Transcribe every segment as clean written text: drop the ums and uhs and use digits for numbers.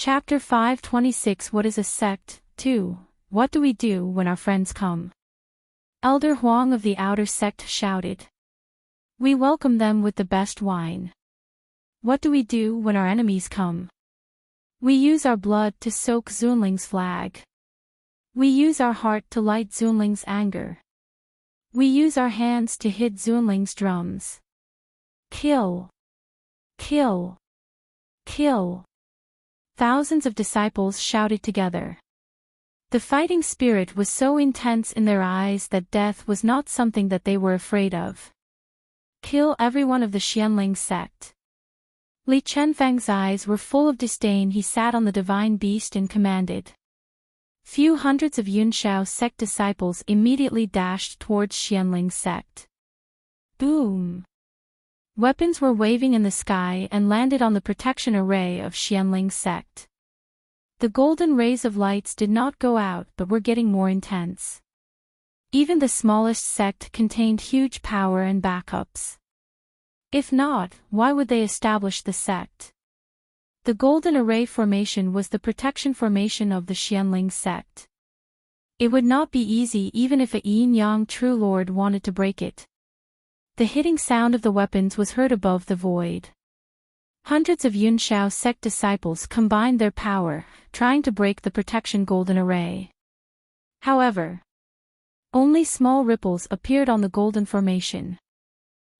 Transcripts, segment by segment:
Chapter 526 What is a sect? 2. What do we do when our friends come? Elder Huang of the Outer Sect shouted. We welcome them with the best wine. What do we do when our enemies come? We use our blood to soak Xuanling's flag. We use our heart to light Xuanling's anger. We use our hands to hit Xuanling's drums. Kill! Kill! Kill! Thousands of disciples shouted together. The fighting spirit was so intense in their eyes that death was not something that they were afraid of. Kill everyone of the Xuanling sect. Li Chenfang's eyes were full of disdain. He sat on the divine beast and commanded. Few hundreds of Yunshao sect disciples immediately dashed towards Xuanling's sect. Boom! Weapons were waving in the sky and landed on the protection array of Xuanling's sect. The golden rays of lights did not go out but were getting more intense. Even the smallest sect contained huge power and backups. If not, why would they establish the sect? The golden array formation was the protection formation of the Xuanling sect. It would not be easy even if a yin-yang true lord wanted to break it. The hitting sound of the weapons was heard above the void. Hundreds of Yunshao sect disciples combined their power, trying to break the protection golden array. However, only small ripples appeared on the golden formation.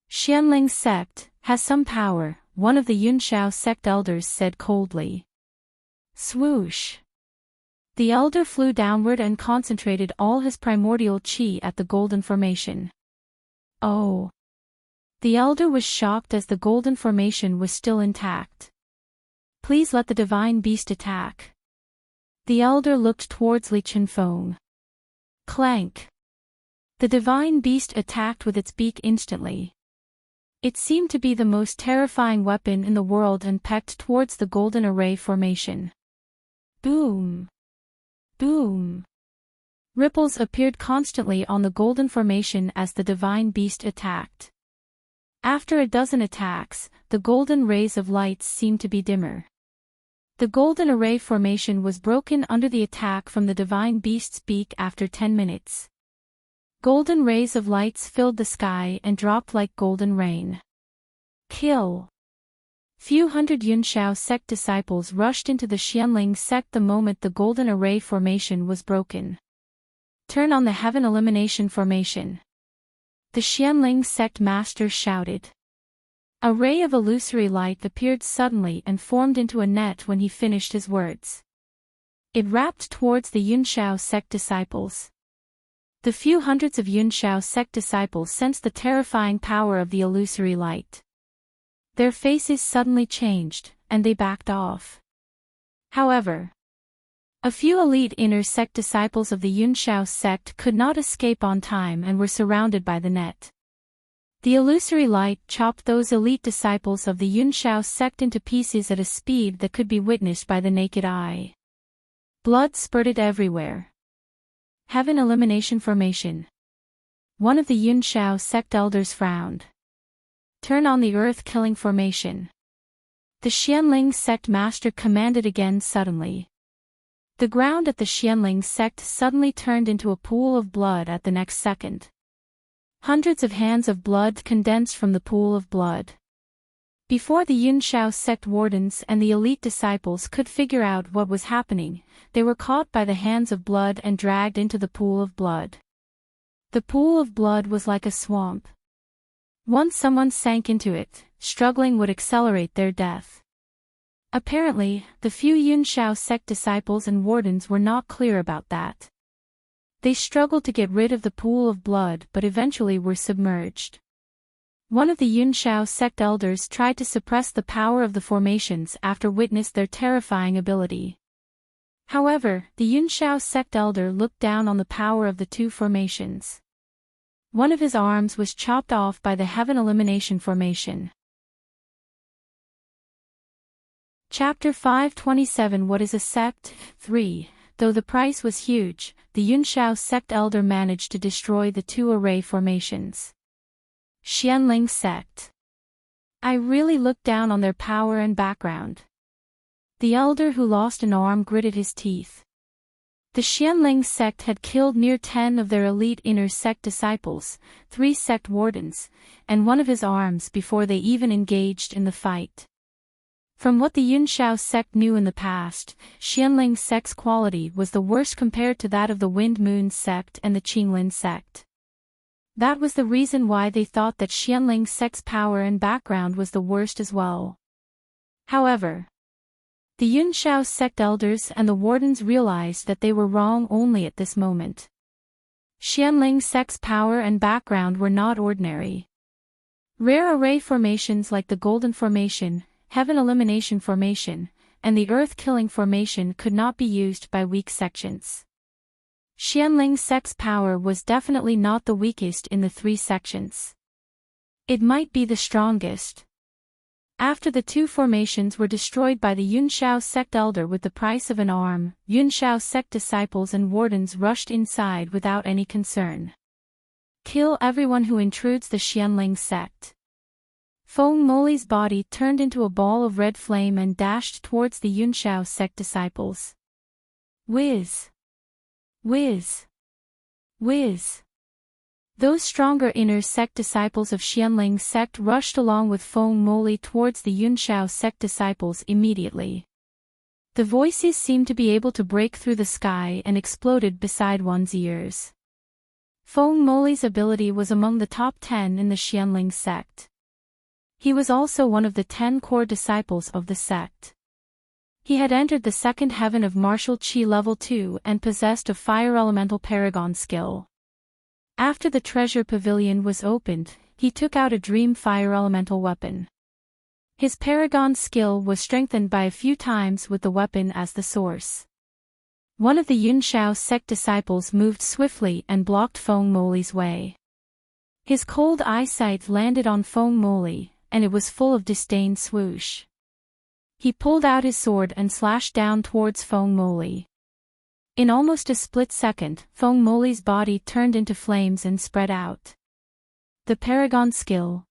Xuanling sect has some power, one of the Yunshao sect elders said coldly. Swoosh! The elder flew downward and concentrated all his primordial qi at the golden formation. Oh! The elder was shocked as the golden formation was still intact. Please let the divine beast attack. The elder looked towards Li Chenfeng. Clank! The divine beast attacked with its beak instantly. It seemed to be the most terrifying weapon in the world and pecked towards the golden array formation. Boom! Boom! Ripples appeared constantly on the golden formation as the divine beast attacked. After a dozen attacks, the golden rays of lights seemed to be dimmer. The golden array formation was broken under the attack from the divine beast's beak after 10 minutes. Golden rays of lights filled the sky and dropped like golden rain. Kill! Few hundred Yunshao sect disciples rushed into the Xuanling sect the moment the golden array formation was broken. Turn on the heaven elimination formation. The Xuanling sect master shouted. A ray of illusory light appeared suddenly and formed into a net when he finished his words. It wrapped towards the Yunshao sect disciples. The few hundreds of Yunshao sect disciples sensed the terrifying power of the illusory light. Their faces suddenly changed, and they backed off. However, a few elite inner sect disciples of the Yunshao sect could not escape on time and were surrounded by the net. The illusory light chopped those elite disciples of the Yunshao sect into pieces at a speed that could be witnessed by the naked eye. Blood spurted everywhere. Heaven elimination formation. One of the Yunshao sect elders frowned. Turn on the earth killing formation. The Xuanling sect master commanded again suddenly. The ground at the Xuanling sect suddenly turned into a pool of blood at the next second. Hundreds of hands of blood condensed from the pool of blood. Before the Yunshao sect wardens and the elite disciples could figure out what was happening, they were caught by the hands of blood and dragged into the pool of blood. The pool of blood was like a swamp. Once someone sank into it, struggling would accelerate their death. Apparently, the few Yunshao sect disciples and wardens were not clear about that. They struggled to get rid of the pool of blood but eventually were submerged. One of the Yunshao sect elders tried to suppress the power of the formations after witnessed their terrifying ability. However, the Yunshao sect elder looked down on the power of the two formations. One of his arms was chopped off by the heaven elimination formation. Chapter 527 What is a sect? 3. Though the price was huge, the Yunshao sect elder managed to destroy the two array formations. Xuanling sect. I really looked down on their power and background. The elder who lost an arm gritted his teeth. The Xuanling sect had killed near 10 of their elite inner sect disciples, 3 sect wardens, and 1 of his arms before they even engaged in the fight. From what the Yunshao sect knew in the past, Xuanling sect's quality was the worst compared to that of the Wind Moon sect and the Qinglin sect. That was the reason why they thought that Xuanling sect's power and background was the worst as well. However, the Yunshao sect elders and the wardens realized that they were wrong only at this moment. Xuanling sect's power and background were not ordinary. Rare array formations like the Golden Formation, Heaven Elimination Formation, and the Earth Killing Formation could not be used by weak sections. Xuanling sect's power was definitely not the weakest in the 3 sections. It might be the strongest. After the 2 formations were destroyed by the Yunshao sect elder with the price of an arm, Yunshao sect disciples and wardens rushed inside without any concern. Kill everyone who intrudes the Xuanling sect. Feng Moli's body turned into a ball of red flame and dashed towards the Yunshao sect disciples. Whiz! Whiz! Whiz! Those stronger inner sect disciples of Xuanling sect rushed along with Feng Moli towards the Yunshao sect disciples immediately. The voices seemed to be able to break through the sky and exploded beside one's ears. Feng Moli's ability was among the top 10 in the Xuanling sect. He was also one of the 10 core disciples of the sect. He had entered the second heaven of martial Qi level 2 and possessed a fire elemental paragon skill. After the treasure pavilion was opened, he took out a dream fire elemental weapon. His paragon skill was strengthened by a few times with the weapon as the source. One of the Yunshao sect disciples moved swiftly and blocked Feng Moli's way. His cold eyesight landed on Feng Moli, and it was full of disdain swoosh. He pulled out his sword and slashed down towards Feng Moli. In almost a split second, Feng Moli's body turned into flames and spread out. The Paragon skill.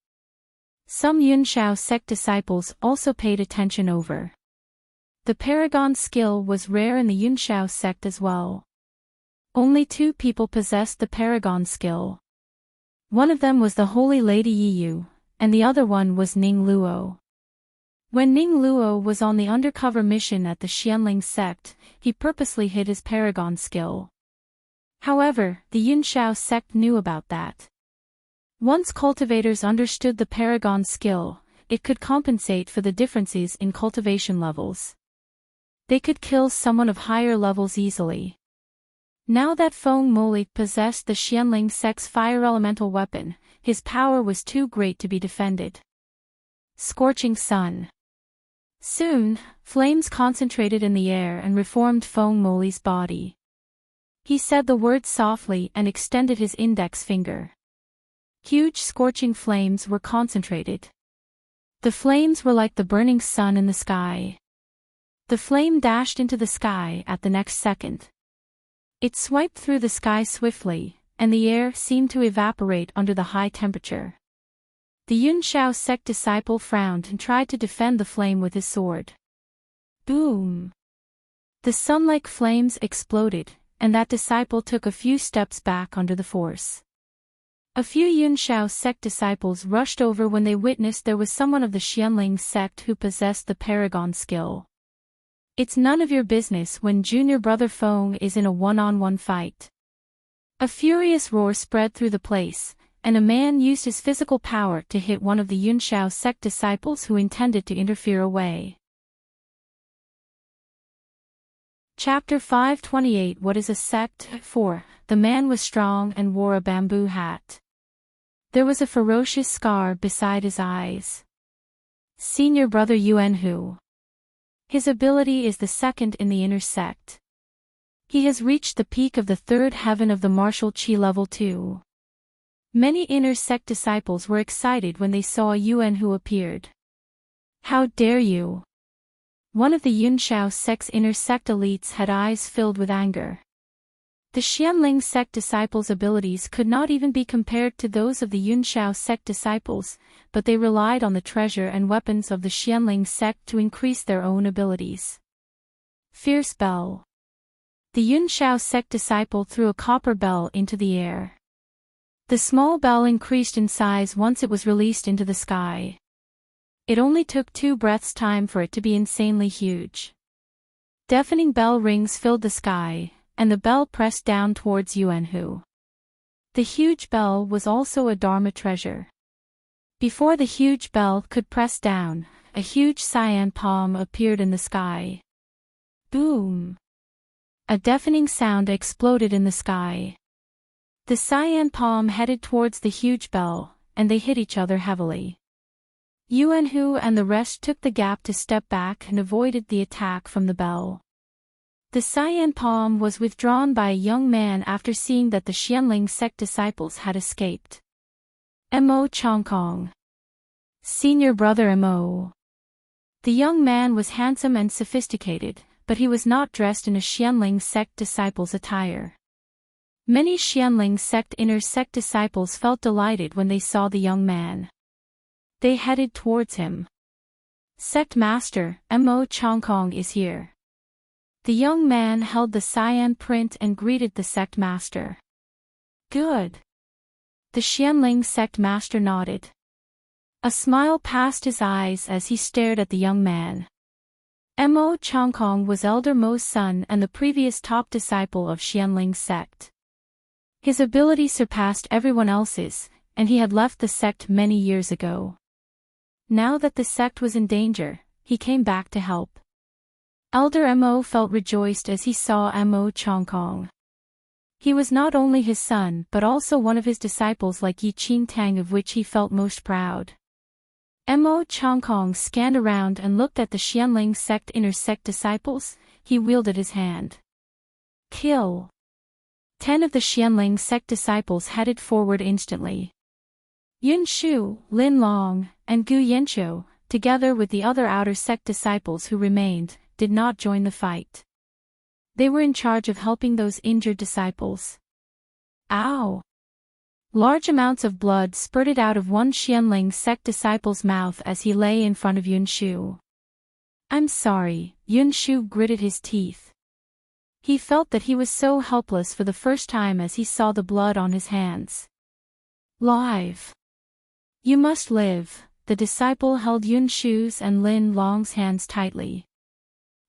Some Yunshao sect disciples also paid attention over. The Paragon skill was rare in the Yunshao sect as well. Only 2 people possessed the Paragon skill. One of them was the Holy Lady Yiyu, and the other one was Ning Luo. When Ning Luo was on the undercover mission at the Xuanling sect, he purposely hid his Paragon skill. However, the Yunshao sect knew about that. Once cultivators understood the Paragon skill, it could compensate for the differences in cultivation levels. They could kill someone of higher levels easily. Now that Feng Moli possessed the Xuanling sect's fire elemental weapon, his power was too great to be defended. Scorching Sun. Soon, flames concentrated in the air and reformed Feng Moli's body. He said the word softly and extended his index finger. Huge scorching flames were concentrated. The flames were like the burning sun in the sky. The flame dashed into the sky at the next second. It swiped through the sky swiftly, and the air seemed to evaporate under the high temperature. The Yunshao sect disciple frowned and tried to defend the flame with his sword. Boom! The sun-like flames exploded, and that disciple took a few steps back under the force. A few Yunshao sect disciples rushed over when they witnessed there was someone of the Xuanling sect who possessed the Paragon skill. It's none of your business when junior brother Feng is in a one-on-one fight. A furious roar spread through the place, and a man used his physical power to hit one of the Yunshao sect disciples who intended to interfere away. Chapter 528 What is a sect? 4. The man was strong and wore a bamboo hat. There was a ferocious scar beside his eyes. Senior brother Yuanhu. His ability is the second in the inner sect. He has reached the peak of the 3rd heaven of the martial Qi level 2. Many inner sect disciples were excited when they saw Yuan who appeared. How dare you! One of the Yunshao sect's inner sect elites had eyes filled with anger. The Xuanling sect disciples' abilities could not even be compared to those of the Yunshao sect disciples, but they relied on the treasure and weapons of the Xuanling sect to increase their own abilities. Fierce Bell. The Yunshao sect disciple threw a copper bell into the air. The small bell increased in size once it was released into the sky. It only took 2 breaths' time for it to be insanely huge. Deafening bell rings filled the sky, and the bell pressed down towards Yuanhu. The huge bell was also a Dharma treasure. Before the huge bell could press down, a huge cyan palm appeared in the sky. Boom! A deafening sound exploded in the sky. The cyan palm headed towards the huge bell, and they hit each other heavily. Yuanhu and the rest took the gap to step back and avoided the attack from the bell. The cyan palm was withdrawn by a young man after seeing that the Xuanling sect disciples had escaped. Mo Chongkong. Senior brother Mo. The young man was handsome and sophisticated, but he was not dressed in a Xuanling sect disciples' attire. Many Xuanling sect inner sect disciples felt delighted when they saw the young man. They headed towards him. Sect Master, Mo Chongkong is here. The young man held the cyan print and greeted the sect master. Good. The Xuanling sect master nodded. A smile passed his eyes as he stared at the young man. Mo Chongkong was Elder Mo's son and the previous top disciple of Xuanling sect. His ability surpassed everyone else's, and he had left the sect many years ago. Now that the sect was in danger, he came back to help. Elder Mo felt rejoiced as he saw Mo Chongkong. He was not only his son but also one of his disciples like Yi Qingtang, of which he felt most proud. Mo Chongkong scanned around and looked at the Xuanling sect inner sect disciples. He wielded his hand. Kill. 10 of the Xuanling sect disciples headed forward instantly. Yun Shu, Lin Long, and Gu Yanqiu, together with the other outer sect disciples who remained, did not join the fight. They were in charge of helping those injured disciples. Ow! Large amounts of blood spurted out of one Xuanling sect disciple's mouth as he lay in front of Yun Shu. I'm sorry, Yun Shu gritted his teeth. He felt that he was so helpless for the first time as he saw the blood on his hands. Live. You must live. The disciple held Yun Shu's and Lin Long's hands tightly.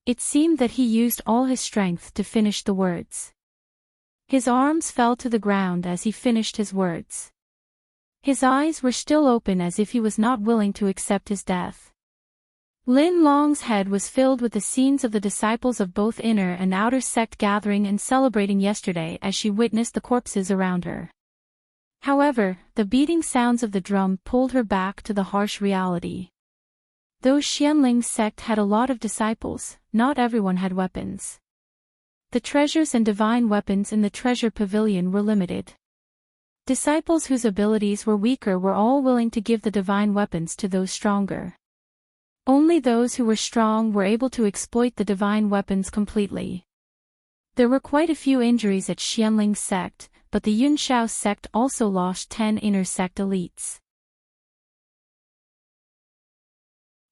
It seemed that he used all his strength to finish the words. His arms fell to the ground as he finished his words. His eyes were still open as if he was not willing to accept his death. Lin Long's head was filled with the scenes of the disciples of both inner and outer sect gathering and celebrating yesterday as she witnessed the corpses around her. However, the beating sounds of the drum pulled her back to the harsh reality. Though Xuanling sect had a lot of disciples, not everyone had weapons. The treasures and divine weapons in the treasure pavilion were limited. Disciples whose abilities were weaker were all willing to give the divine weapons to those stronger. Only those who were strong were able to exploit the divine weapons completely. There were quite a few injuries at Xuanling sect, but the Yunshao sect also lost 10 inner sect elites.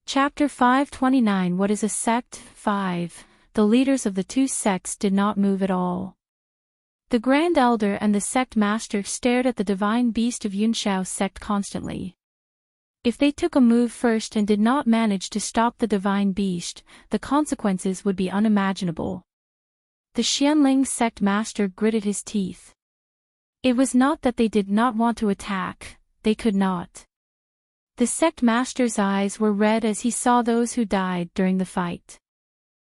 Chapter 529 What is a sect? 5. The leaders of the 2 sects did not move at all. The Grand Elder and the sect master stared at the divine beast of Yunshao sect constantly. If they took a move first and did not manage to stop the divine beast, the consequences would be unimaginable. The Xuanling sect master gritted his teeth. It was not that they did not want to attack, they could not. The sect master's eyes were red as he saw those who died during the fight.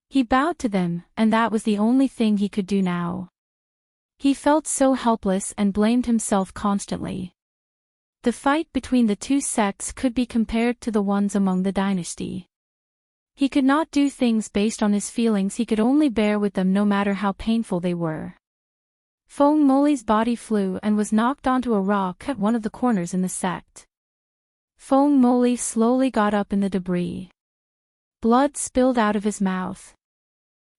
He bowed to them, and that was the only thing he could do now. He felt so helpless and blamed himself constantly. The fight between the 2 sects could be compared to the ones among the dynasty. He could not do things based on his feelings, he could only bear with them no matter how painful they were. Feng Moli's body flew and was knocked onto a rock at one of the corners in the sect. Feng Moli slowly got up in the debris. Blood spilled out of his mouth.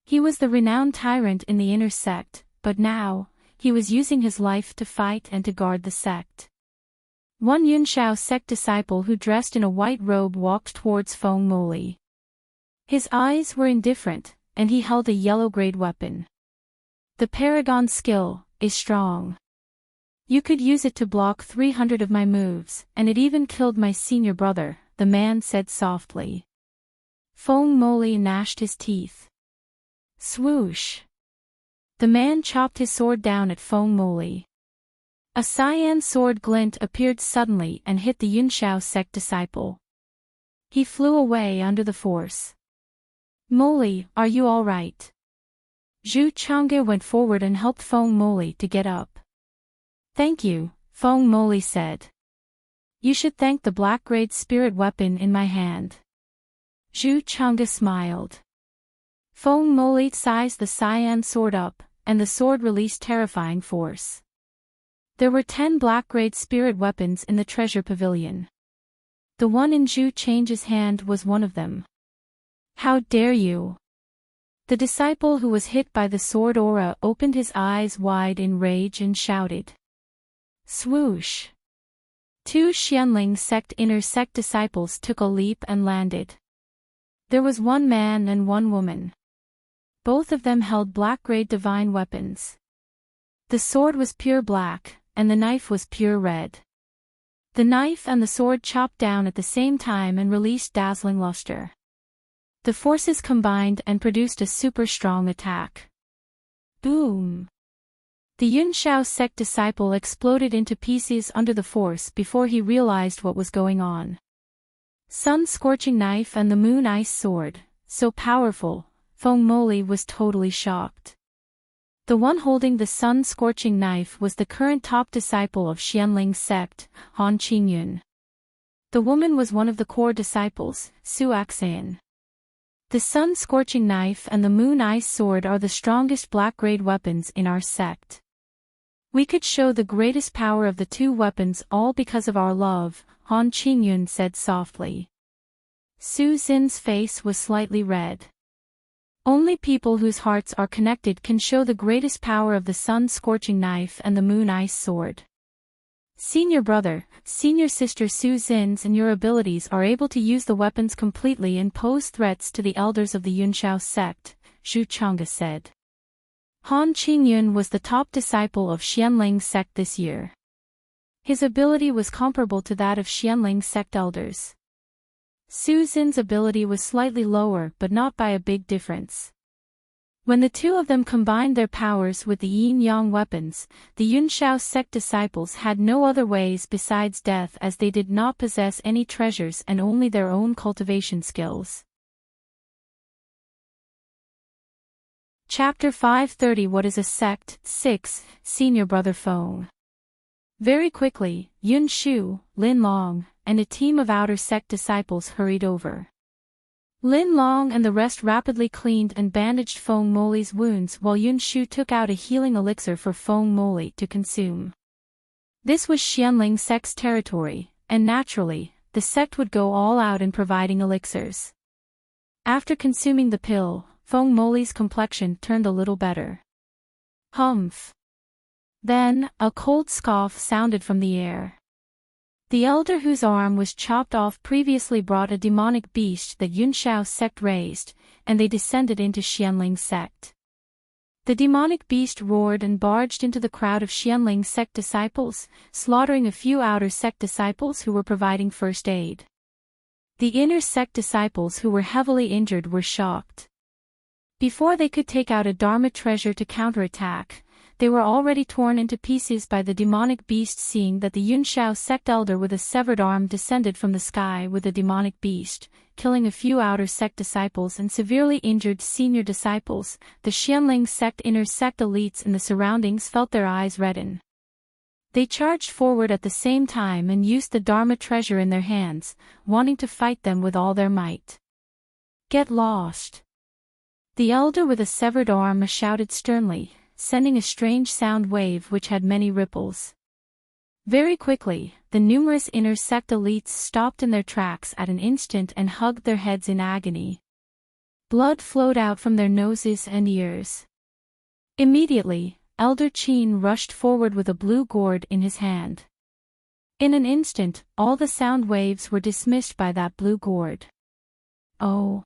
He was the renowned tyrant in the inner sect, but now, he was using his life to fight and to guard the sect. One Yunshao sect disciple who dressed in a white robe walked towards Feng Moli. His eyes were indifferent, and he held a yellow-grade weapon. The Paragon skill is strong. You could use it to block 300 of my moves, and it even killed my senior brother, the man said softly. Feng Moli gnashed his teeth. Swoosh! The man chopped his sword down at Feng Moli. A cyan sword glint appeared suddenly and hit the Yunshao sect disciple. He flew away under the force. Moli, are you all right? Zhu Chang'e went forward and helped Feng Moli to get up. Thank you, Feng Moli said. You should thank the black-grade spirit weapon in my hand. Zhu Chang'e smiled. Feng Moli sized the cyan sword up, and the sword released terrifying force. There were 10 black-grade spirit weapons in the treasure pavilion. The one in Zhu Chang'e's hand was one of them. How dare you! The disciple who was hit by the sword aura opened his eyes wide in rage and shouted. Swoosh! 2 Xuanling sect inner sect disciples took a leap and landed. There was one man and one woman. Both of them held black-grade divine weapons. The sword was pure black, and the knife was pure red. The knife and the sword chopped down at the same time and released dazzling luster. The forces combined and produced a super strong attack. Boom! The Yunshao sect disciple exploded into pieces under the force before he realized what was going on. Sun-scorching knife and the moon ice sword, so powerful, Feng Moli was totally shocked. The one holding the sun-scorching knife was the current top disciple of Xuanling sect, Han Qingyun. The woman was one of the core disciples, Su Axan. The sun-scorching knife and the moon ice sword are the strongest black-grade weapons in our sect. We could show the greatest power of the 2 weapons all because of our love, Han Qingyun said softly. Su Xin's face was slightly red. Only people whose hearts are connected can show the greatest power of the sun-scorching knife and the moon ice sword. Senior brother, senior sister Su Xin's and your abilities are able to use the weapons completely and pose threats to the elders of the Yunshao sect, Zhu Chang'e said. Han Qingyun was the top disciple of Xuanling sect this year. His ability was comparable to that of Xuanling sect elders. Su Xin's ability was slightly lower but not by a big difference. When the 2 of them combined their powers with the yin-yang weapons, the Yunshao sect disciples had no other ways besides death as they did not possess any treasures and only their own cultivation skills. Chapter 530 What is a Sect? 6. Senior Brother Feng. Very quickly, Yun Shu, Lin Long, and a team of outer sect disciples hurried over. Lin Long and the rest rapidly cleaned and bandaged Feng Moli's wounds while Yun Shu took out a healing elixir for Feng Moli to consume. This was Xuanling sect's territory, and naturally, the sect would go all out in providing elixirs. After consuming the pill, Feng Moli's complexion turned a little better. Humph! Then, a cold scoff sounded from the air. The elder whose arm was chopped off previously brought a demonic beast that Yunshao sect raised, and they descended into Xuanling sect. The demonic beast roared and barged into the crowd of Xuanling sect disciples, slaughtering a few outer sect disciples who were providing first aid. The inner sect disciples who were heavily injured were shocked. Before they could take out a Dharma treasure to counterattack, they were already torn into pieces by the demonic beast. Seeing that the Yunshao sect elder with a severed arm descended from the sky with the demonic beast, killing a few outer sect disciples and severely injured senior disciples, the Xuanling sect inner sect elites in the surroundings felt their eyes redden. They charged forward at the same time and used the Dharma treasure in their hands, wanting to fight them with all their might. Get lost! The elder with a severed arm shouted sternly, sending a strange sound wave which had many ripples. Very quickly, the numerous inner sect elites stopped in their tracks at an instant and hugged their heads in agony. Blood flowed out from their noses and ears. Immediately, Elder Qin rushed forward with a blue gourd in his hand. In an instant, all the sound waves were dismissed by that blue gourd. Oh!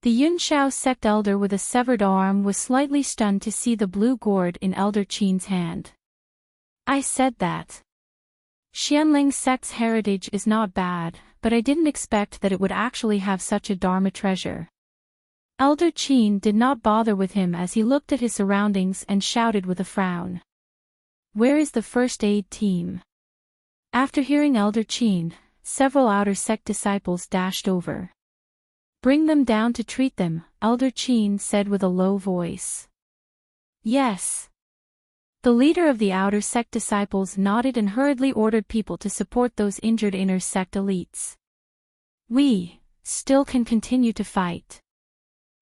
The Yunshao sect elder with a severed arm was slightly stunned to see the blue gourd in Elder Qin's hand. I said that. Xuanling sect's heritage is not bad, but I didn't expect that it would actually have such a Dharma treasure. Elder Qin did not bother with him as he looked at his surroundings and shouted with a frown. Where is the first aid team? After hearing Elder Qin, several outer sect disciples dashed over. Bring them down to treat them, Elder Qin said with a low voice. Yes. The leader of the outer sect disciples nodded and hurriedly ordered people to support those injured inner sect elites. We still can continue to fight.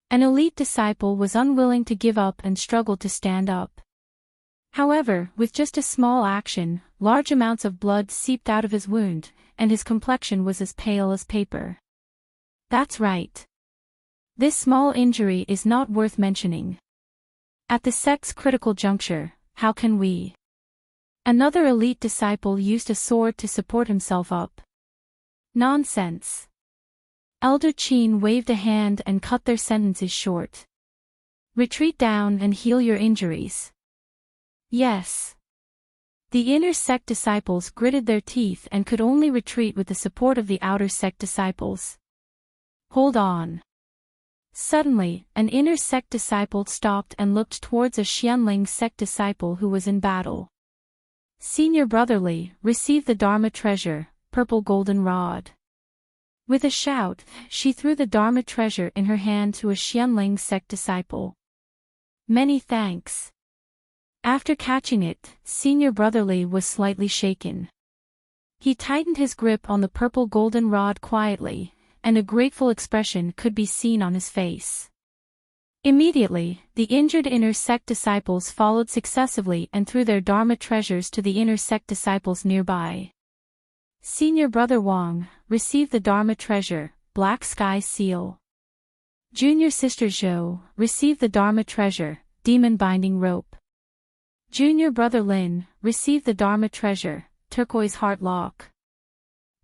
An elite disciple was unwilling to give up and struggled to stand up. However, with just a small action, large amounts of blood seeped out of his wound, and his complexion was as pale as paper. That's right. This small injury is not worth mentioning. At the sect's critical juncture, how can we? Another elite disciple used a sword to support himself up. Nonsense. Elder Qin waved a hand and cut their sentences short. Retreat down and heal your injuries. Yes. The inner sect disciples gritted their teeth and could only retreat with the support of the outer sect disciples. Hold on. Suddenly, an inner sect disciple stopped and looked towards a Xuanling sect disciple who was in battle. Senior brotherly, receive the Dharma treasure, purple golden rod. With a shout, she threw the Dharma treasure in her hand to a Xuanling sect disciple. Many thanks. After catching it, Senior brotherly was slightly shaken. He tightened his grip on the purple golden rod quietly, and a grateful expression could be seen on his face. Immediately, the injured inner sect disciples followed successively and threw their Dharma treasures to the inner sect disciples nearby. Senior brother Wang, receive the Dharma treasure, black sky seal. Junior sister Zhou, receive the Dharma treasure, demon binding rope. Junior brother Lin, receive the Dharma treasure, turquoise heart lock.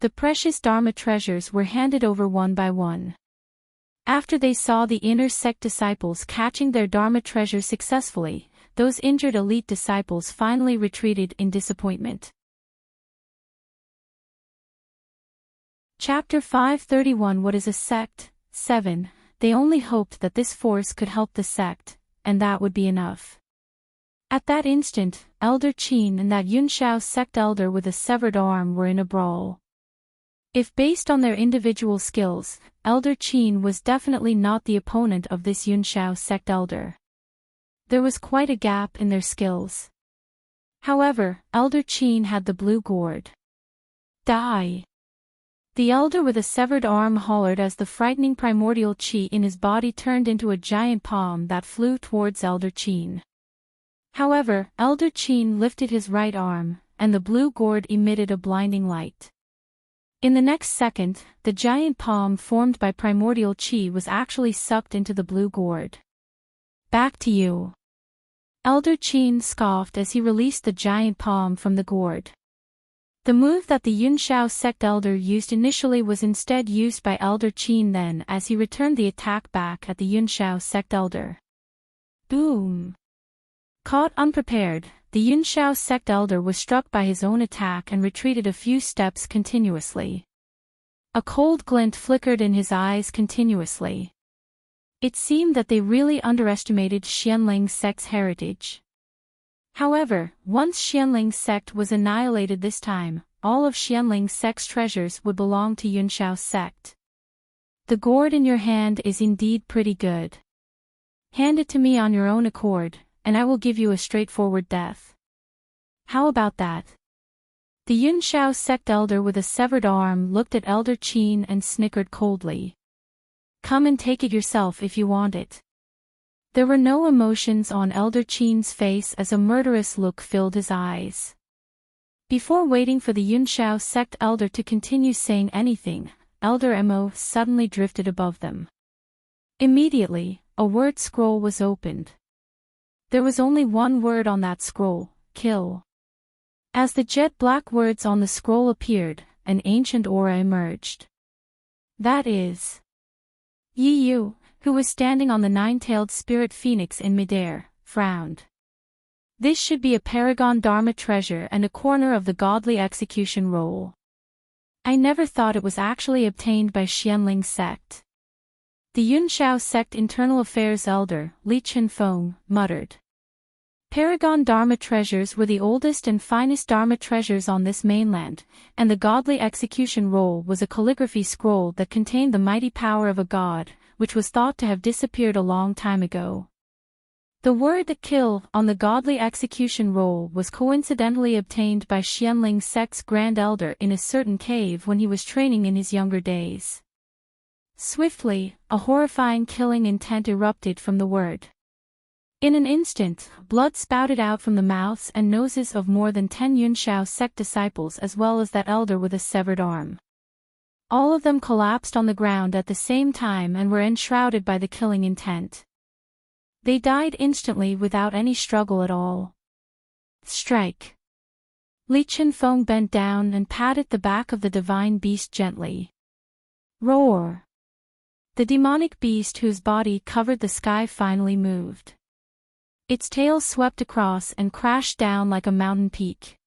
The precious Dharma treasures were handed over one by one. After they saw the inner sect disciples catching their Dharma treasure successfully, those injured elite disciples finally retreated in disappointment. Chapter 531 What is a sect? 7. They only hoped that this force could help the sect, and that would be enough. At that instant, Elder Qin and that Yunshao sect elder with a severed arm were in a brawl. If based on their individual skills, Elder Qin was definitely not the opponent of this Yunshao sect elder. There was quite a gap in their skills. However, Elder Qin had the blue gourd. Die! The elder with a severed arm hollered as the frightening primordial qi in his body turned into a giant palm that flew towards Elder Qin. However, Elder Qin lifted his right arm, and the blue gourd emitted a blinding light. In the next second, the giant palm formed by primordial qi was actually sucked into the blue gourd. Back to you. Elder Qin scoffed as he released the giant palm from the gourd. The move that the Yunshao sect elder used initially was instead used by Elder Qin then as he returned the attack back at the Yunshao sect elder. Boom! Caught unprepared, the Yunshao sect elder was struck by his own attack and retreated a few steps continuously. A cold glint flickered in his eyes continuously. It seemed that they really underestimated Xuanling sect's heritage. However, once Xuanling sect was annihilated this time, all of Xuanling sect's treasures would belong to Yunshao sect. The gourd in your hand is indeed pretty good. Hand it to me on your own accord, and I will give you a straightforward death. How about that? The Yunshao sect elder with a severed arm looked at Elder Qin and snickered coldly. Come and take it yourself if you want it. There were no emotions on Elder Qin's face as a murderous look filled his eyes. Before waiting for the Yunshao sect elder to continue saying anything, Elder Mo suddenly drifted above them. Immediately, a word scroll was opened. There was only one word on that scroll: kill. As the jet-black words on the scroll appeared, an ancient aura emerged. That is. Yi Yu, who was standing on the nine-tailed spirit phoenix in midair, frowned. This should be a paragon dharma treasure and a corner of the godly execution roll. I never thought it was actually obtained by Xuanling Sect. The Yunshao Sect Internal Affairs Elder, Li Chenfeng, muttered. Paragon Dharma treasures were the oldest and finest Dharma treasures on this mainland, and the godly execution roll was a calligraphy scroll that contained the mighty power of a god, which was thought to have disappeared a long time ago. The word "kill" on the godly execution roll was coincidentally obtained by Xuanling Sect's Grand Elder in a certain cave when he was training in his younger days. Swiftly, a horrifying killing intent erupted from the word. In an instant, blood spouted out from the mouths and noses of more than 10 Yunshao Sect disciples as well as that elder with a severed arm. All of them collapsed on the ground at the same time and were enshrouded by the killing intent. They died instantly without any struggle at all. Strike. Li Chenfeng bent down and patted the back of the divine beast gently. Roar. The demonic beast whose body covered the sky finally moved. Its tail swept across and crashed down like a mountain peak.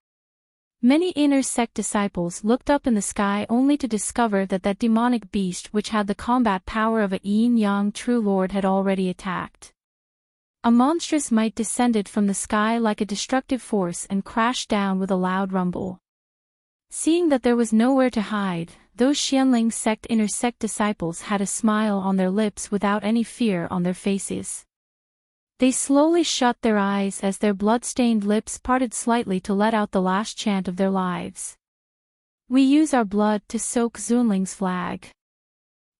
Many inner sect disciples looked up in the sky only to discover that that demonic beast which had the combat power of a yin-yang true lord had already attacked. A monstrous might descended from the sky like a destructive force and crashed down with a loud rumble. Seeing that there was nowhere to hide, those Xuanling Sect inner sect disciples had a smile on their lips without any fear on their faces. They slowly shut their eyes as their blood-stained lips parted slightly to let out the last chant of their lives. We use our blood to soak Xuanling's flag.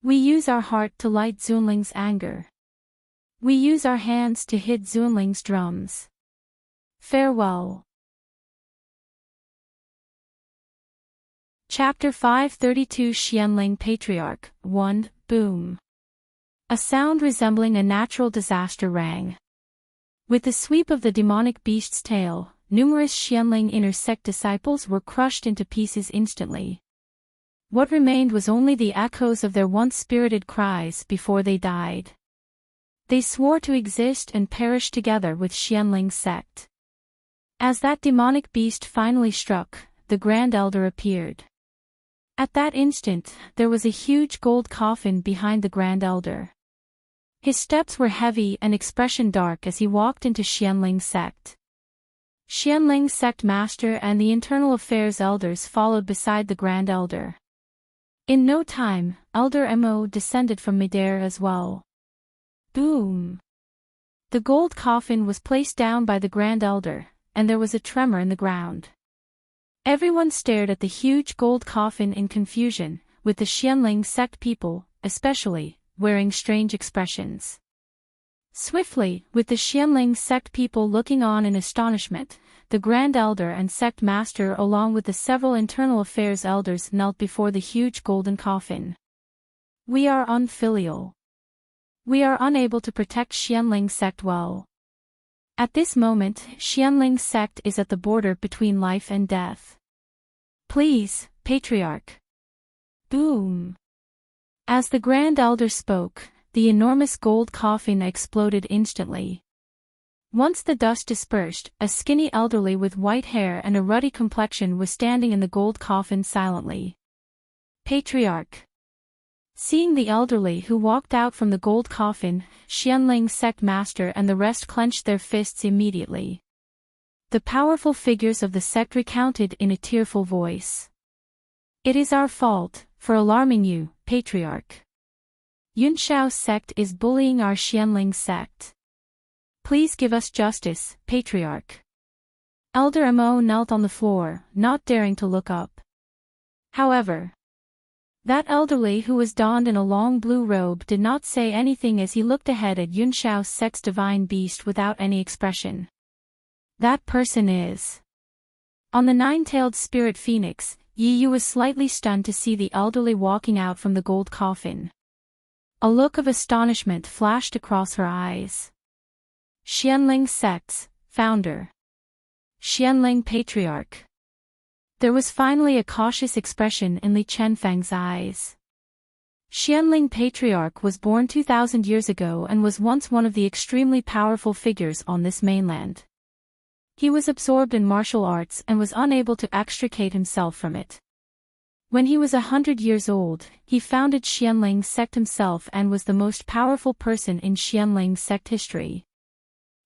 We use our heart to light Xuanling's anger. We use our hands to hit Xuanling's drums. Farewell. Chapter 532 Xuanling Patriarch 1 Boom. A sound resembling a natural disaster rang. With the sweep of the demonic beast's tail, numerous Xuanling inner sect disciples were crushed into pieces instantly. What remained was only the echoes of their once spirited cries before they died. They swore to exist and perish together with Xuanling Sect. As that demonic beast finally struck, the Grand Elder appeared. At that instant, there was a huge gold coffin behind the Grand Elder. His steps were heavy and expression dark as he walked into Xuanling Sect. Xuanling Sect Master and the Internal Affairs Elders followed beside the Grand Elder. In no time, Elder Mo descended from midair as well. Boom! The gold coffin was placed down by the Grand Elder, and there was a tremor in the ground. Everyone stared at the huge gold coffin in confusion, with the Xuanling Sect people, especially, wearing strange expressions. Swiftly, with the Xuanling Sect people looking on in astonishment, the Grand Elder and Sect Master along with the several Internal Affairs Elders knelt before the huge golden coffin. We are unfilial. We are unable to protect Xuanling Sect well. At this moment, Xuanling Sect is at the border between life and death. Please, Patriarch. Boom. As the Grand Elder spoke, the enormous gold coffin exploded instantly. Once the dust dispersed, a skinny elderly with white hair and a ruddy complexion was standing in the gold coffin silently. Patriarch. Seeing the elderly who walked out from the gold coffin, Xuanling Sect Master and the rest clenched their fists immediately. The powerful figures of the sect recounted in a tearful voice. It is our fault, for alarming you, Patriarch. Yunshao Sect is bullying our Xuanling Sect. Please give us justice, Patriarch. Elder Mo knelt on the floor, not daring to look up. However, that elderly who was donned in a long blue robe did not say anything as he looked ahead at Yunshao Sect's divine beast without any expression. That person is. On the nine-tailed spirit phoenix, Yi Yu was slightly stunned to see the elderly walking out from the gold coffin. A look of astonishment flashed across her eyes. Xuanling Sect's founder. Xuanling Patriarch. There was finally a cautious expression in Li Chenfeng's eyes. Xuanling Patriarch was born 2,000 years ago and was once one of the extremely powerful figures on this mainland. He was absorbed in martial arts and was unable to extricate himself from it. When he was 100 years old, he founded Xuanling Sect himself and was the most powerful person in Xuanling Sect history.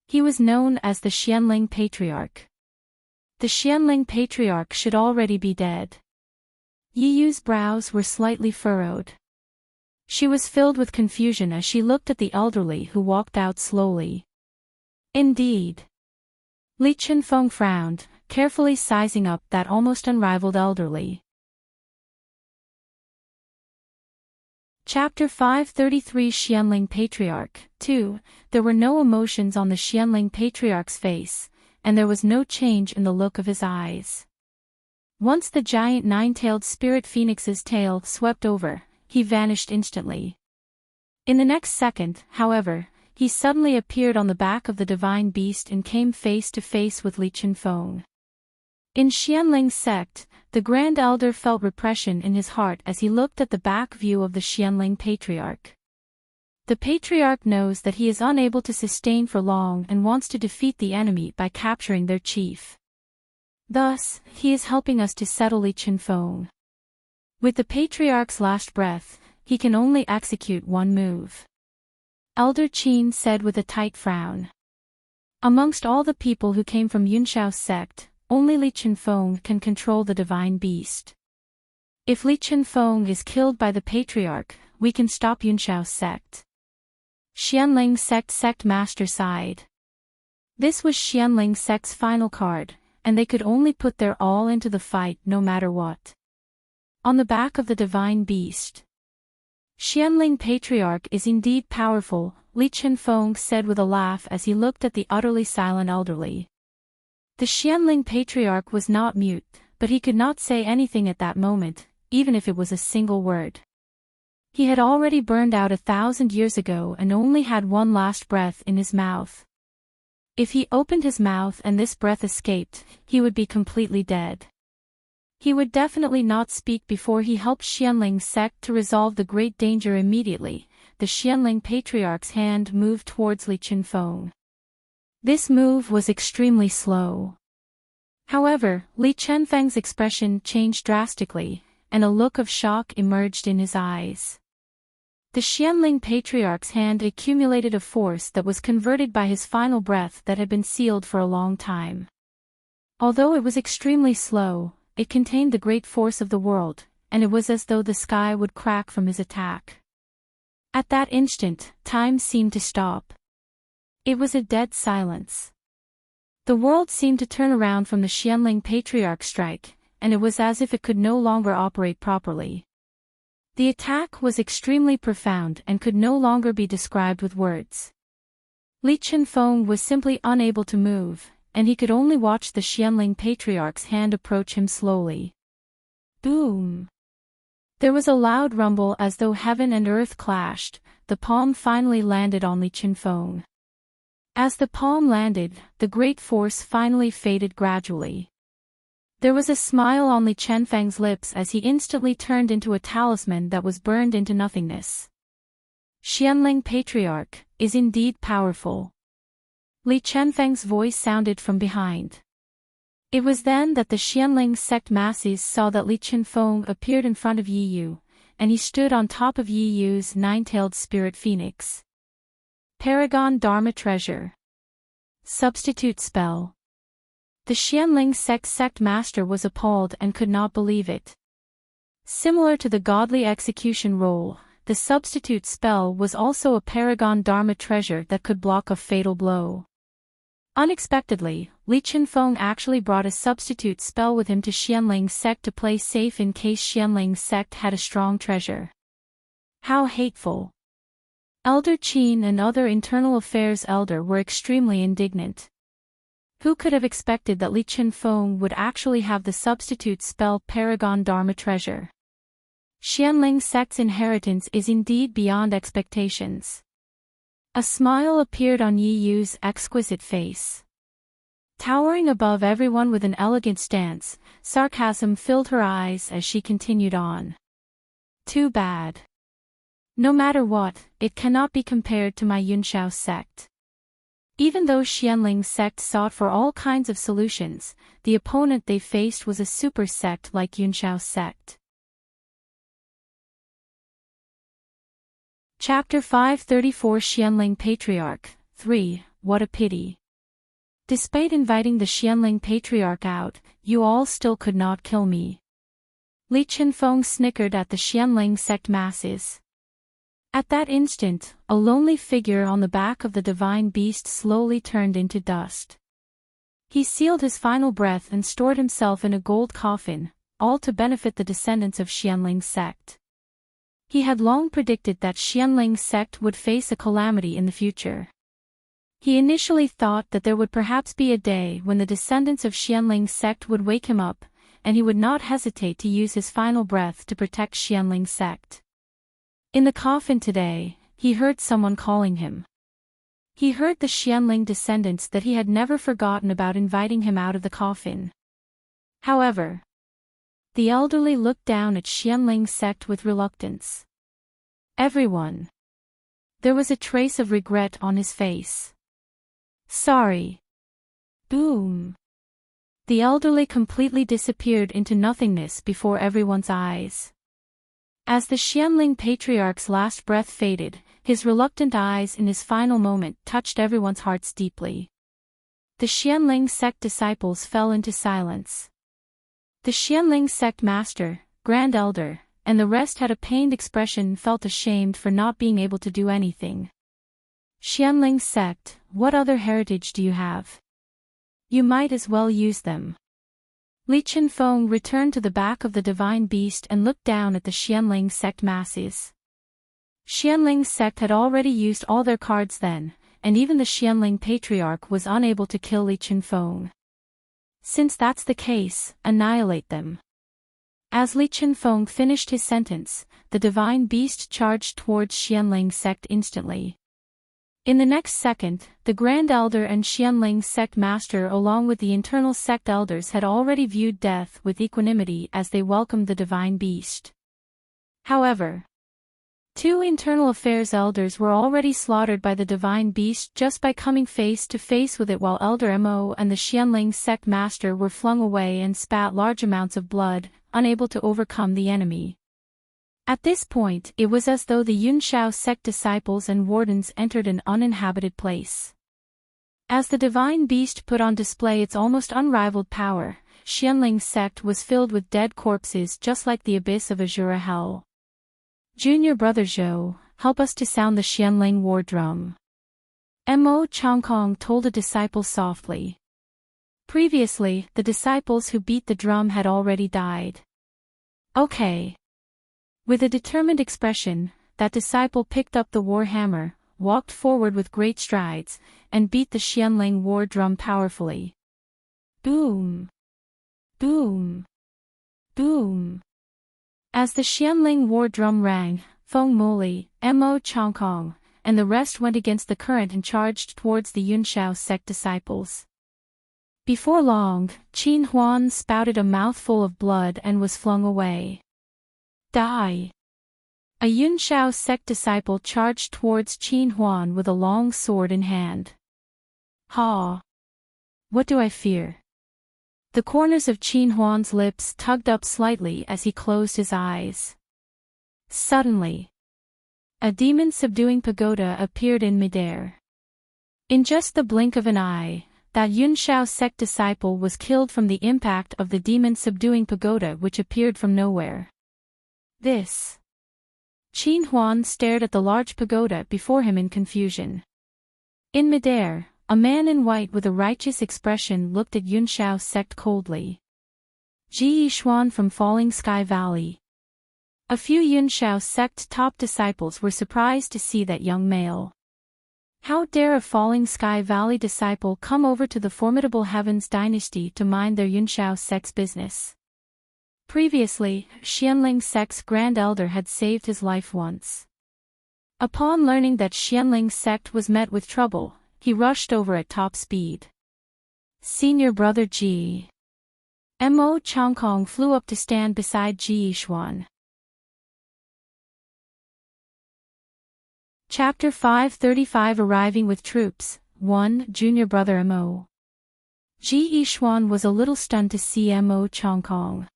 He was known as the Xuanling Patriarch. The Xuanling Patriarch should already be dead. Yi Yu's brows were slightly furrowed. She was filled with confusion as she looked at the elderly who walked out slowly. Indeed. Li Chenfeng frowned, carefully sizing up that almost unrivaled elderly. Chapter 533 Xuanling Patriarch 2. There were no emotions on the Xuanling Patriarch's face, and there was no change in the look of his eyes. Once the giant nine-tailed spirit phoenix's tail swept over, he vanished instantly. In the next second, however, he suddenly appeared on the back of the divine beast and came face to face with Li Chenfeng. In Xuanling Sect, the Grand Elder felt repression in his heart as he looked at the back view of the Xuanling Patriarch. The Patriarch knows that he is unable to sustain for long and wants to defeat the enemy by capturing their chief. Thus, he is helping us to settle Li Chenfeng. With the Patriarch's last breath, he can only execute one move. Elder Qin said with a tight frown. Amongst all the people who came from Yunshao's sect, only Li Chenfeng can control the divine beast. If Li Chenfeng is killed by the Patriarch, we can stop Yunshao's sect. Xuanling Sect Master sighed. This was Xuanling Sect's final card, and they could only put their all into the fight no matter what. On the back of the divine beast. Xuanling Patriarch is indeed powerful, Li Chenfeng said with a laugh as he looked at the utterly silent elderly. The Xuanling Patriarch was not mute, but he could not say anything at that moment, even if it was a single word. He had already burned out 1,000 years ago and only had one last breath in his mouth. If he opened his mouth and this breath escaped, he would be completely dead. He would definitely not speak before he helped Xuanling Sect to resolve the great danger immediately. The Xuanling Patriarch's hand moved towards Li Chenfeng. This move was extremely slow. However, Li Chenfeng's expression changed drastically, and a look of shock emerged in his eyes. The Xuanling Patriarch's hand accumulated a force that was converted by his final breath that had been sealed for a long time. Although it was extremely slow, it contained the great force of the world, and it was as though the sky would crack from his attack. At that instant, time seemed to stop. It was a dead silence. The world seemed to turn around from the Xuanling Patriarch's strike, and it was as if it could no longer operate properly. The attack was extremely profound and could no longer be described with words. Li Chenfeng was simply unable to move, and he could only watch the Xuanling Patriarch's hand approach him slowly. Boom! There was a loud rumble as though heaven and earth clashed. The palm finally landed on Li Chenfeng. As the palm landed, the great force finally faded gradually. There was a smile on Li Chenfeng's lips as he instantly turned into a talisman that was burned into nothingness. Xuanling Patriarch is indeed powerful. Li Chenfeng's voice sounded from behind. It was then that the Xuanling Sect masses saw that Li Chenfeng appeared in front of Yi Yu, and he stood on top of Yi Yu's nine-tailed spirit phoenix. Paragon Dharma Treasure. Substitute Spell. The Xuanling Sect master was appalled and could not believe it. Similar to the godly execution roll, the substitute spell was also a Paragon Dharma treasure that could block a fatal blow. Unexpectedly, Li Chenfeng actually brought a substitute spell with him to Xuanling Sect to play safe in case Xuanling Sect had a strong treasure. How hateful! Elder Qin and other internal affairs elder were extremely indignant. Who could have expected that Li Chenfeng would actually have the substitute spell Paragon Dharma treasure? Xuanling Sect's inheritance is indeed beyond expectations. A smile appeared on Yi Yu's exquisite face. Towering above everyone with an elegant stance, sarcasm filled her eyes as she continued on. Too bad. No matter what, it cannot be compared to my Yunshao sect. Even though Xuanling's sect sought for all kinds of solutions, the opponent they faced was a super sect like Yunshao's sect. Chapter 534 Xuanling Patriarch 3. What a pity. Despite inviting the Xuanling Patriarch out, you all still could not kill me. Li Qinfeng snickered at the Xuanling sect masses. At that instant, a lonely figure on the back of the divine beast slowly turned into dust. He sealed his final breath and stored himself in a gold coffin, all to benefit the descendants of Xuanling's sect. He had long predicted that Xuanling's sect would face a calamity in the future. He initially thought that there would perhaps be a day when the descendants of Xuanling's sect would wake him up, and he would not hesitate to use his final breath to protect Xuanling's sect. In the coffin today, he heard someone calling him. He heard the Xuanling descendants that he had never forgotten about inviting him out of the coffin. However, the elderly looked down at Xuanling's sect with reluctance. Everyone. There was a trace of regret on his face. Sorry. Boom. The elderly completely disappeared into nothingness before everyone's eyes. As the Xuanling Patriarch's last breath faded, his reluctant eyes in his final moment touched everyone's hearts deeply. The Xuanling sect disciples fell into silence. The Xuanling sect master, Grand Elder, and the rest had a pained expression and felt ashamed for not being able to do anything. Xuanling sect, what other heritage do you have? You might as well use them. Li Qinfeng returned to the back of the divine beast and looked down at the Xuanling sect masses. Xuanling's sect had already used all their cards then, and even the Xuanling Patriarch was unable to kill Li Qinfeng. Since that's the case, annihilate them. As Li Qinfeng finished his sentence, the divine beast charged towards Xuanling's sect instantly. In the next second, the Grand Elder and Xuanling's sect master along with the internal sect elders had already viewed death with equanimity as they welcomed the divine beast. However, two internal affairs elders were already slaughtered by the divine beast just by coming face to face with it, while Elder Mo and the Xuanling sect master were flung away and spat large amounts of blood, unable to overcome the enemy. At this point, it was as though the Yunshao sect disciples and wardens entered an uninhabited place. As the divine beast put on display its almost unrivaled power, Xuanling's sect was filled with dead corpses just like the abyss of Azura Hell. Junior brother Zhou, help us to sound the Xuanling war drum. Mo Changkong told a disciple softly. Previously, the disciples who beat the drum had already died. Okay. With a determined expression, that disciple picked up the war hammer, walked forward with great strides, and beat the Xuanling war drum powerfully. Boom! Boom! Boom! As the Xuanling war drum rang, Feng Moli, Mo Changkong, and the rest went against the current and charged towards the Yunshao sect disciples. Before long, Qin Huan spouted a mouthful of blood and was flung away. Die! A Yunshao sect disciple charged towards Qin Huan with a long sword in hand. Ha! What do I fear? The corners of Qin Huan's lips tugged up slightly as he closed his eyes. Suddenly, a demon-subduing pagoda appeared in midair. In just the blink of an eye, that Yunshao sect disciple was killed from the impact of the demon-subduing pagoda which appeared from nowhere. This. Qin Huan stared at the large pagoda before him in confusion. In midair, a man in white with a righteous expression looked at Yunshao's sect coldly. Ji Yishuan from Falling Sky Valley. A few Yunshao sect top disciples were surprised to see that young male. How dare a Falling Sky Valley disciple come over to the formidable Heavens dynasty to mind their Yunshao sect's business? Previously, Xuanling sect's Grand Elder had saved his life once. Upon learning that Xuanling's sect was met with trouble, he rushed over at top speed. Senior brother Ji. Mo Changkong flew up to stand beside Ji Yishuan. Chapter 535 Arriving with Troops, 1 Junior Brother Mo. Ji Yishuan was a little stunned to see Mo Changkong.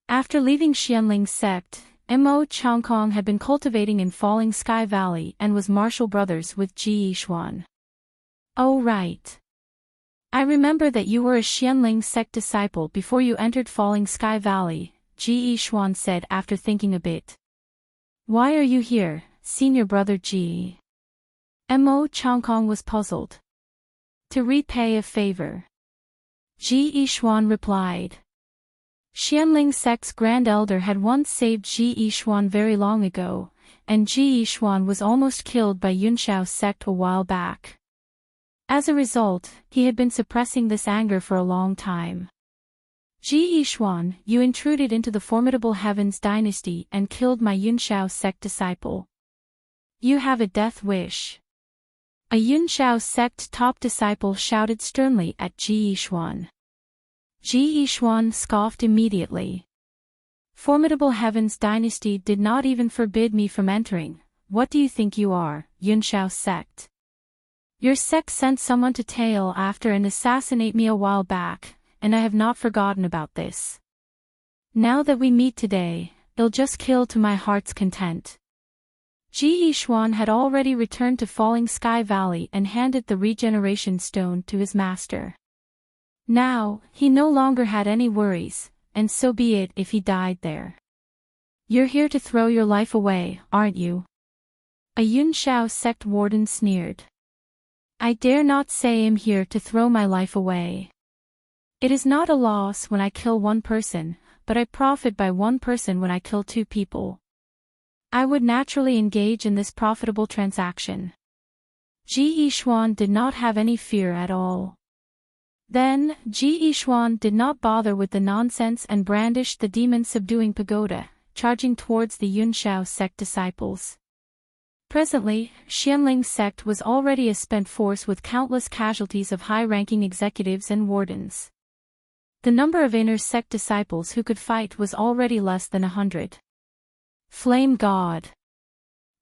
After leaving Xuanling's sect, Mo Changkong had been cultivating in Falling Sky Valley and was martial brothers with Ji Yishuan. Oh right. I remember that you were a Xuanling sect disciple before you entered Falling Sky Valley, Ji Yishuan said after thinking a bit. Why are you here, senior brother Ji? Mo Changkong was puzzled. To repay a favor. Ji Yishuan replied. Xuanling sect's grand elder had once saved Ji Yishuan very long ago, and Ji Yishuan was almost killed by Yunxiao's sect a while back. As a result, he had been suppressing this anger for a long time. Ji Yishuan, you intruded into the formidable Heavens dynasty and killed my Yunxiao sect disciple. You have a death wish. A Yunxiao sect top disciple shouted sternly at Ji Yishuan. Ji Yishuan scoffed immediately. Formidable Heavens dynasty did not even forbid me from entering. What do you think you are, Yunxiao sect? Your sect sent someone to tail after and assassinate me a while back, and I have not forgotten about this. Now that we meet today, I'll just kill to my heart's content. Ji Yishuan had already returned to Falling Sky Valley and handed the regeneration stone to his master. Now, he no longer had any worries, and so be it if he died there. You're here to throw your life away, aren't you? A Yunxiao sect warden sneered. I dare not say I'm here to throw my life away. It is not a loss when I kill one person, but I profit by one person when I kill two people. I would naturally engage in this profitable transaction. Ji Yishuan did not have any fear at all. Then, Ji Yishuan did not bother with the nonsense and brandished the demon-subduing pagoda, charging towards the Yunxiao sect disciples. Presently, Xuanling's sect was already a spent force with countless casualties of high-ranking executives and wardens. The number of inner sect disciples who could fight was already less than 100. Flame God!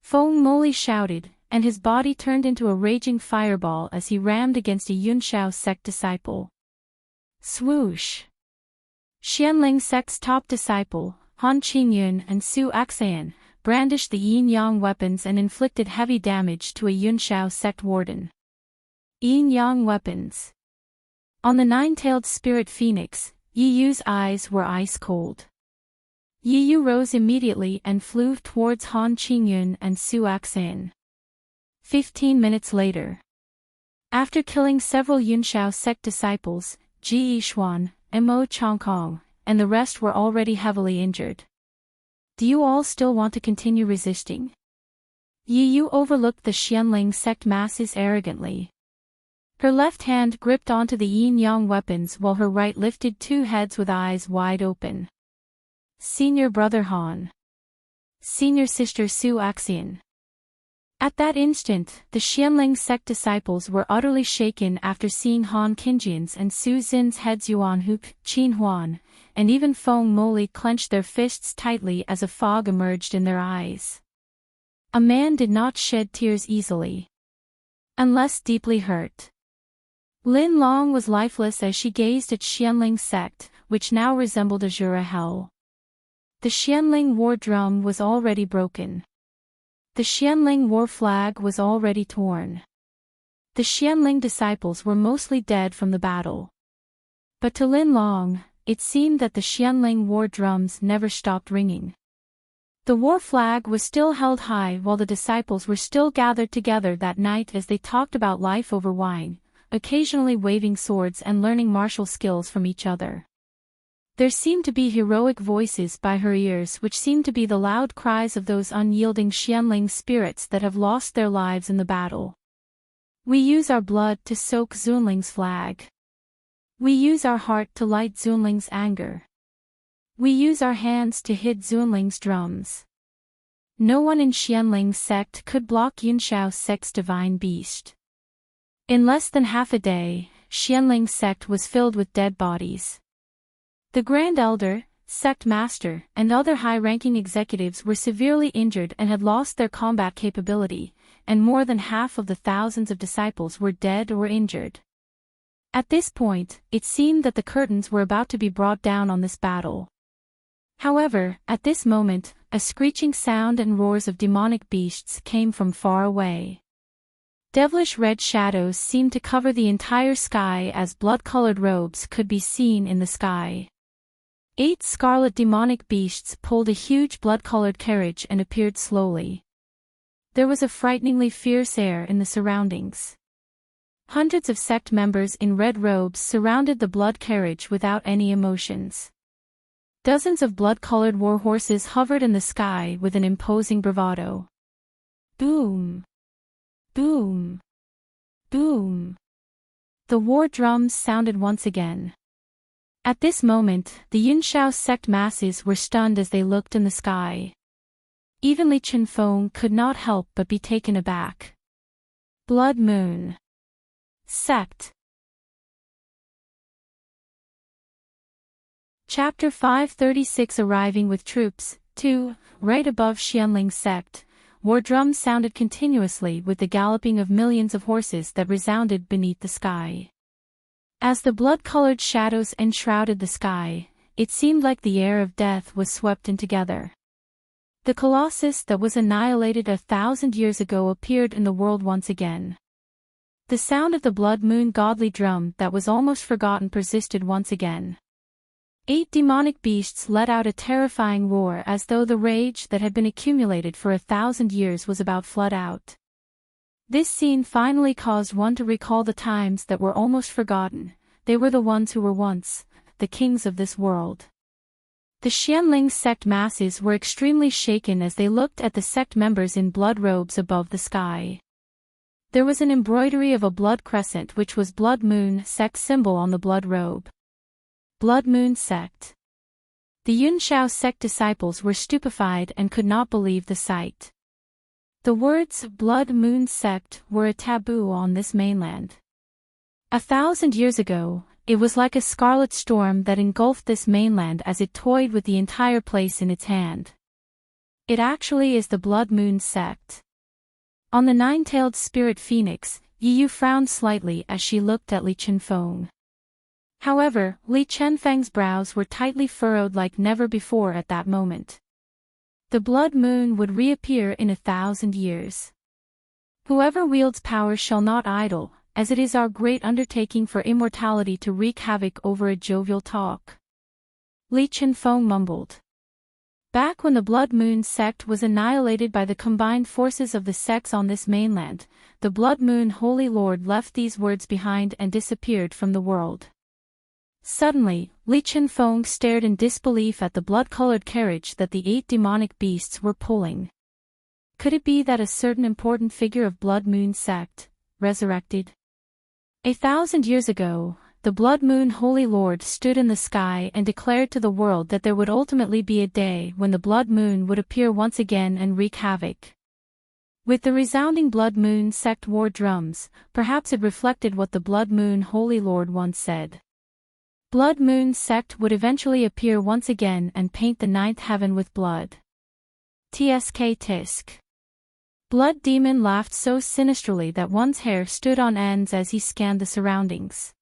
Feng Moli shouted, and his body turned into a raging fireball as he rammed against a Yunxiao sect disciple. Swoosh! Xuanling sect's top disciple, Han Qingyun and Su Axayan, brandished the yin-yang weapons and inflicted heavy damage to a Yunxiao sect warden. Yin-yang weapons. On the nine-tailed spirit phoenix, Yi Yu's eyes were ice-cold. Yi Yu rose immediately and flew towards Han Qingyun and Su Axayan. 15 minutes later. After killing several Yunxiao sect disciples, Ji Yishuan, Mo Changkong, and the rest were already heavily injured. Do you all still want to continue resisting? Yi Yu overlooked the Xuanling sect masses arrogantly. Her left hand gripped onto the yin-yang weapons while her right lifted two heads with eyes wide open. Senior brother Han. Senior sister Su Axian. At that instant, the Xuanling sect disciples were utterly shaken after seeing Han Qinjian's and Su Xin's heads. Yuan Huk, Qin Huan, and even Feng Moli clenched their fists tightly as a fog emerged in their eyes. A man did not shed tears easily. Unless deeply hurt. Lin Long was lifeless as she gazed at Xuanling's sect, which now resembled a Jura hell. The Xuanling war drum was already broken. The Xuanling war flag was already torn. The Xuanling disciples were mostly dead from the battle. But to Lin Long, it seemed that the Xuanling war drums never stopped ringing. The war flag was still held high while the disciples were still gathered together that night as they talked about life over wine, occasionally waving swords and learning martial skills from each other. There seemed to be heroic voices by her ears which seemed to be the loud cries of those unyielding Xuanling spirits that have lost their lives in the battle. We use our blood to soak Xuanling's flag. We use our heart to light Xuanling's anger. We use our hands to hit Xuanling's drums. No one in Xuanling's sect could block Yunshao's sect's divine beast. In less than half a day, Xuanling's sect was filled with dead bodies. The Grand Elder, Sect Master, and other high-ranking executives were severely injured and had lost their combat capability, and more than half of the thousands of disciples were dead or injured. At this point, it seemed that the curtains were about to be brought down on this battle. However, at this moment, a screeching sound and roars of demonic beasts came from far away. Devilish red shadows seemed to cover the entire sky as blood-colored robes could be seen in the sky. 8 scarlet demonic beasts pulled a huge blood-colored carriage and appeared slowly. There was a frighteningly fierce air in the surroundings. Hundreds of sect members in red robes surrounded the blood carriage without any emotions. Dozens of blood-colored war horses hovered in the sky with an imposing bravado. Boom! Boom! Boom! The war drums sounded once again. At this moment, the Yunshao sect masses were stunned as they looked in the sky. Even Li Chenfeng could not help but be taken aback. Blood Moon. Sect. Chapter 536 Arriving with Troops, 2, right above Xuanling's sect, war drums sounded continuously with the galloping of millions of horses that resounded beneath the sky. As the blood-colored shadows enshrouded the sky, it seemed like the air of death was swept in together. The colossus that was annihilated 1,000 years ago appeared in the world once again. The sound of the blood moon godly drum that was almost forgotten persisted once again. 8 demonic beasts let out a terrifying roar as though the rage that had been accumulated for 1,000 years was about flood out. This scene finally caused one to recall the times that were almost forgotten. They were the ones who were once the kings of this world. The Xuanling sect masses were extremely shaken as they looked at the sect members in blood robes above the sky. There was an embroidery of a blood crescent which was Blood Moon Sect symbol on the blood robe. Blood Moon Sect. The Yunshao sect disciples were stupefied and could not believe the sight. The words Blood Moon Sect were a taboo on this mainland. 1,000 years ago, it was like a scarlet storm that engulfed this mainland as it toyed with the entire place in its hand. It actually is the Blood Moon Sect. On the 9-tailed spirit phoenix, Yiyu frowned slightly as she looked at Li Chenfeng. However, Li Chenfeng's brows were tightly furrowed like never before at that moment. The blood moon would reappear in 1,000 years. Whoever wields power shall not idle, as it is our great undertaking for immortality to wreak havoc over a jovial talk. Li Chenfeng mumbled. Back when the Blood Moon Sect was annihilated by the combined forces of the sects on this mainland, the Blood Moon Holy Lord left these words behind and disappeared from the world. Suddenly, Li Chenfeng stared in disbelief at the blood-colored carriage that the 8 demonic beasts were pulling. Could it be that a certain important figure of Blood Moon Sect resurrected? 1,000 years ago, the Blood Moon Holy Lord stood in the sky and declared to the world that there would ultimately be a day when the Blood Moon would appear once again and wreak havoc. With the resounding Blood Moon Sect war drums, perhaps it reflected what the Blood Moon Holy Lord once said. Blood Moon Sect would eventually appear once again and paint the 9th heaven with blood. Tsk tisk. Blood Demon laughed so sinisterly that one's hair stood on ends as he scanned the surroundings.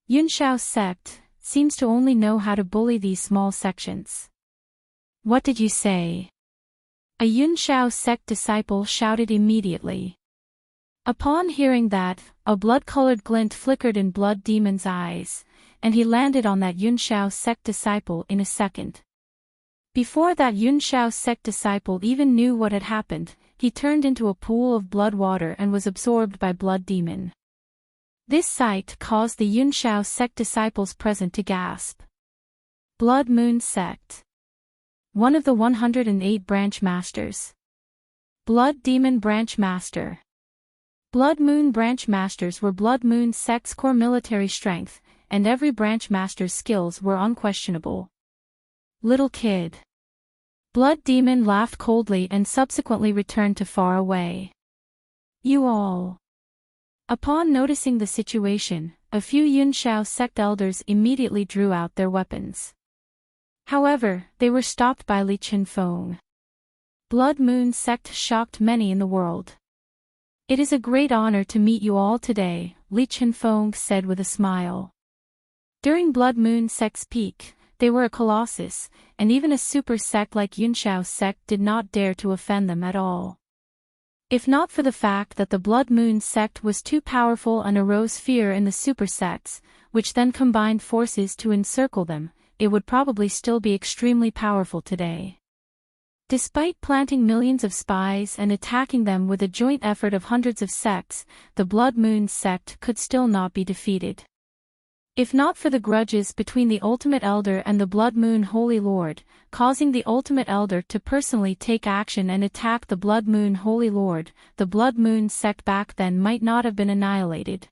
Yunshao sect seems to only know how to bully these small sections. What did you say? A Yunshao sect disciple shouted immediately. Upon hearing that, a blood-colored glint flickered in Blood Demon's eyes, and he landed on that Yunshao sect disciple in a second. Before that Yunshao sect disciple even knew what had happened, he turned into a pool of blood water and was absorbed by Blood Demon. This sight caused the Yunshao sect disciples present to gasp. Blood Moon Sect. One of the 108 branch masters. Blood Demon Branch Master. Blood Moon Branch Masters were Blood Moon Sect's core military strength, and every branch master's skills were unquestionable. Little kid. Blood Demon laughed coldly and subsequently returned to far away. You all. Upon noticing the situation, a few Yunshao sect elders immediately drew out their weapons. However, they were stopped by Li Qinfeng. Blood Moon sect shocked many in the world. It is a great honor to meet you all today, Li Qinfeng said with a smile. During Blood Moon sect's peak, they were a colossus, and even a super sect like Yunshao sect did not dare to offend them at all. If not for the fact that the Blood Moon sect was too powerful and arose fear in the super sects, which then combined forces to encircle them, it would probably still be extremely powerful today. Despite planting millions of spies and attacking them with a joint effort of hundreds of sects, the Blood Moon sect could still not be defeated. If not for the grudges between the Ultimate Elder and the Blood Moon Holy Lord, causing the Ultimate Elder to personally take action and attack the Blood Moon Holy Lord, the Blood Moon sect back then might not have been annihilated.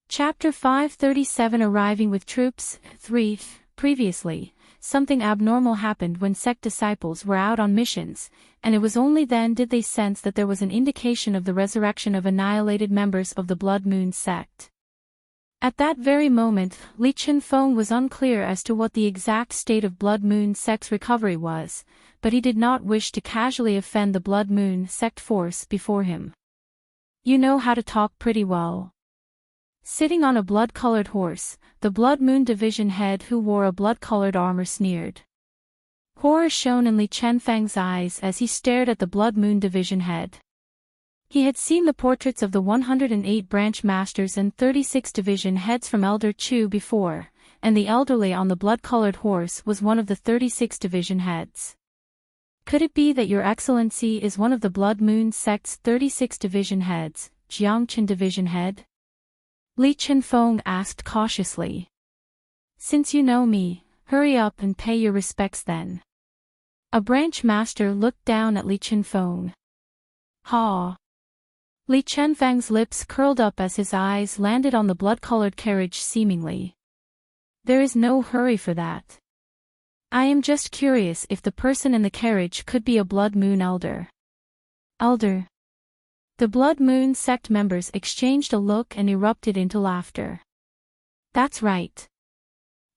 Chapter 537 Arriving with Troops 3. Previously, something abnormal happened when sect disciples were out on missions, and it was only then did they sense that there was an indication of the resurrection of annihilated members of the Blood Moon sect. At that very moment, Li Qinfeng was unclear as to what the exact state of Blood Moon sect's recovery was, but he did not wish to casually offend the Blood Moon sect force before him. You know how to talk pretty well. Sitting on a blood-colored horse, the Blood Moon division head who wore a blood-colored armor sneered. Horror shone in Li Qinfeng's eyes as he stared at the Blood Moon division head. He had seen the portraits of the 108 branch masters and 36 division heads from Elder Chu before, and the elderly on the blood-colored horse was one of the 36 division heads. Could it be that Your Excellency is one of the Blood Moon sect's 36 division heads, Jiangchen division head? Li Qinfeng asked cautiously. Since you know me, hurry up and pay your respects then. A branch master looked down at Li Qinfeng. Ha! Li Qinfeng's lips curled up as his eyes landed on the blood-colored carriage seemingly. There is no hurry for that. I am just curious if the person in the carriage could be a Blood Moon elder. Elder? The Blood Moon sect members exchanged a look and erupted into laughter. That's right.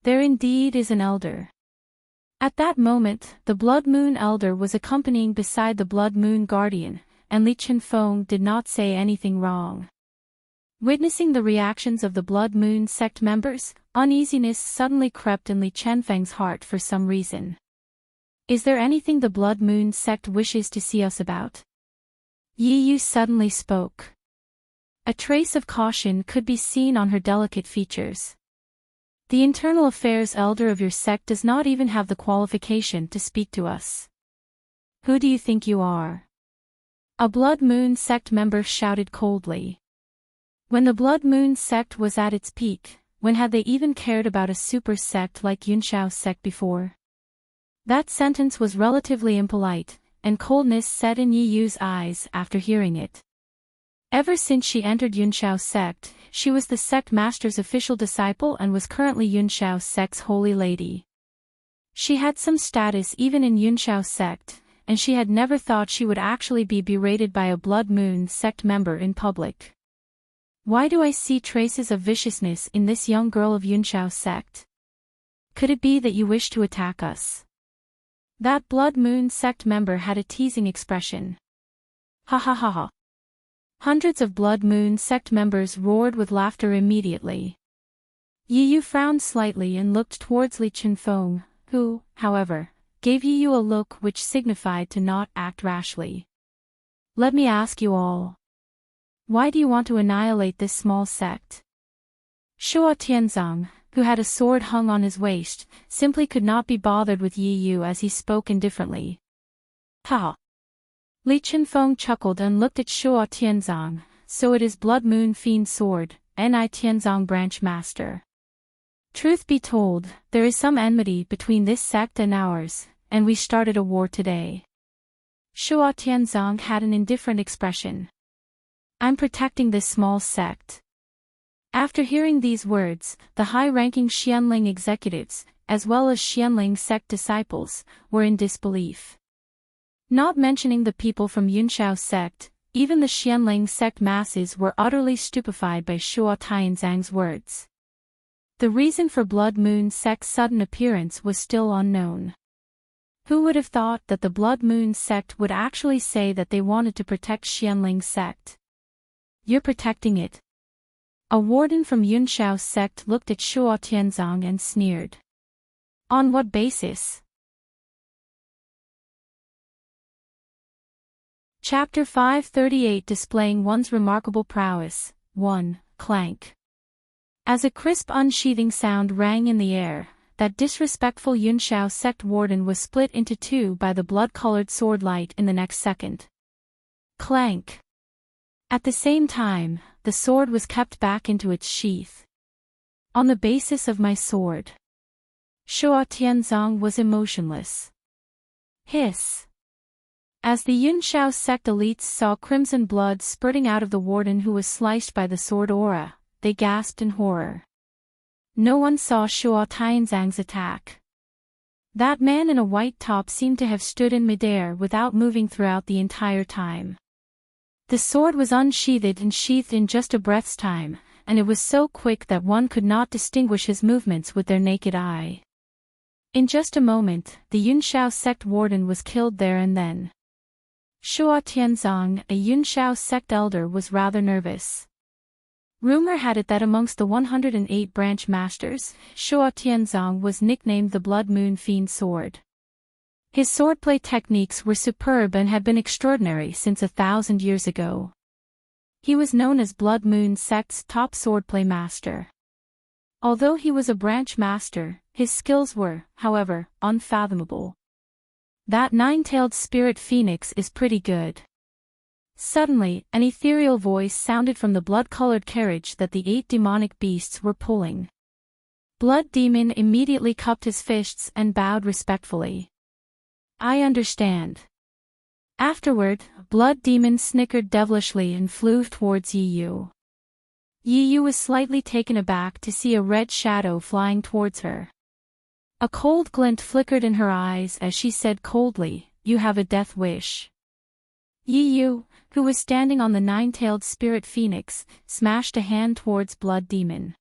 There indeed is an elder. At that moment, the Blood Moon elder was accompanying beside the Blood Moon guardian, and Li Qinfeng did not say anything wrong. Witnessing the reactions of the Blood Moon sect members, uneasiness suddenly crept in Li Qinfeng's heart for some reason. Is there anything the Blood Moon sect wishes to see us about? Yi Yu suddenly spoke. A trace of caution could be seen on her delicate features. The internal affairs elder of your sect does not even have the qualification to speak to us. Who do you think you are? A Blood Moon sect member shouted coldly. When the Blood Moon sect was at its peak, when had they even cared about a super sect like Yunshao sect before? That sentence was relatively impolite, and coldness set in Yi Yu's eyes after hearing it. Ever since she entered Yunshao sect, she was the sect master's official disciple and was currently Yunshao sect's holy lady. She had some status even in Yunshao sect, and she had never thought she would actually be berated by a Blood Moon sect member in public. Why do I see traces of viciousness in this young girl of Yunshao sect? Could it be that you wish to attack us? That Blood Moon sect member had a teasing expression. Ha ha ha ha. Hundreds of Blood Moon sect members roared with laughter immediately. Yi Yu frowned slightly and looked towards Li Qinfeng, who, however, gave Yi Yu a look which signified to not act rashly. Let me ask you all. Why do you want to annihilate this small sect? Shuo Tianzong, who had a sword hung on his waist, simply could not be bothered with Yi Yu as he spoke indifferently. Ha! Li Qinfeng chuckled and looked at Shuo Tianzong. So it is Blood Moon Fiend Sword, Ni Tianzong Branch Master. Truth be told, there is some enmity between this sect and ours, and we started a war today. Shuo Tianzong had an indifferent expression. I'm protecting this small sect. After hearing these words, the high-ranking Xuanling executives, as well as Xuanling sect disciples, were in disbelief. Not mentioning the people from Yunshao sect, even the Xuanling sect masses were utterly stupefied by Shuo Tianzhang's words. The reason for Blood Moon sect's sudden appearance was still unknown. Who would have thought that the Blood Moon sect would actually say that they wanted to protect Xuanling sect? You're protecting it. A warden from Yunshao sect looked at Shuo Tianzhang and sneered. On what basis? Chapter 538 Displaying One's Remarkable Prowess. 1. Clank. As a crisp unsheathing sound rang in the air, that disrespectful Yunshao sect warden was split into two by the blood-colored sword light in the next second. Clank. At the same time, the sword was kept back into its sheath. On the basis of my sword. Shuo Tianzhang was emotionless. Hiss. As the Yunshao sect elites saw crimson blood spurting out of the warden who was sliced by the sword aura, they gasped in horror. No one saw Shuo Tianzhang's attack. That man in a white top seemed to have stood in midair without moving throughout the entire time. The sword was unsheathed and sheathed in just a breath's time, and it was so quick that one could not distinguish his movements with their naked eye. In just a moment, the Yunshao sect warden was killed there and then. Shuo Tianzhang, a Yunshao sect elder, was rather nervous. Rumor had it that amongst the 108 branch masters, Shuo Tianzhang was nicknamed the Blood Moon Fiend Sword. His swordplay techniques were superb and had been extraordinary since 1,000 years ago. He was known as Blood Moon sect's top swordplay master. Although he was a branch master, his skills were, however, unfathomable. That nine-tailed spirit phoenix is pretty good. Suddenly, an ethereal voice sounded from the blood-colored carriage that the 8 demonic beasts were pulling. Blood Demon immediately cupped his fists and bowed respectfully. I understand. Afterward, Blood Demon snickered devilishly and flew towards Yi Yu. Yi Yu was slightly taken aback to see a red shadow flying towards her. A cold glint flickered in her eyes as she said coldly, "You have a death wish." Yi Yu, who was standing on the 9-tailed spirit phoenix, smashed a hand towards Blood Demon.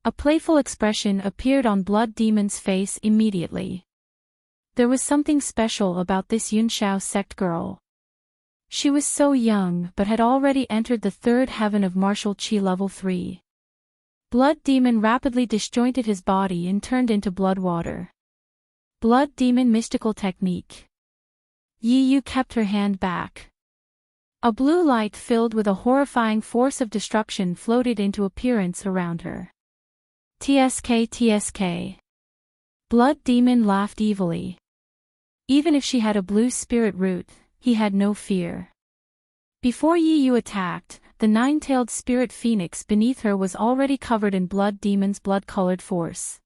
A playful expression appeared on Blood Demon's face immediately. There was something special about this Yunshao sect girl. She was so young but had already entered the 3rd heaven of martial chi level 3. Blood Demon rapidly disjointed his body and turned into blood water. Blood Demon mystical technique. Yi Yu kept her hand back. A blue light filled with a horrifying force of destruction floated into appearance around her. TSK TSK. Blood Demon laughed evilly. Even if she had a blue spirit root, he had no fear. Before Yi Yu attacked, the 9-tailed spirit phoenix beneath her was already covered in Blood Demon's blood-colored force.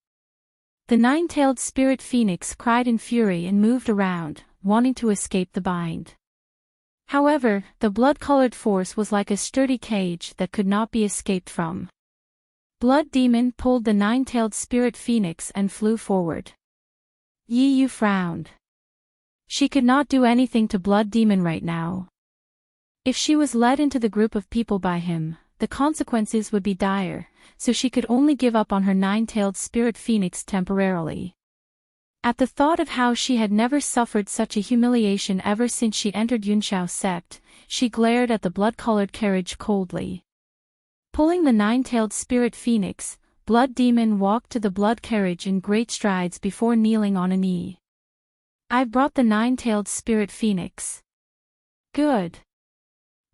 The 9-tailed spirit phoenix cried in fury and moved around, wanting to escape the bind. However, the blood-colored force was like a sturdy cage that could not be escaped from. Blood Demon pulled the 9-tailed spirit phoenix and flew forward. Yi Yu frowned. She could not do anything to Blood Demon right now. If she was led into the group of people by him, the consequences would be dire, so she could only give up on her 9-tailed spirit phoenix temporarily. At the thought of how she had never suffered such a humiliation ever since she entered Yunshao sect, she glared at the blood-colored carriage coldly. Pulling the 9-tailed spirit phoenix, Blood Demon walked to the blood carriage in great strides before kneeling on a knee. I've brought the 9-tailed spirit phoenix. Good.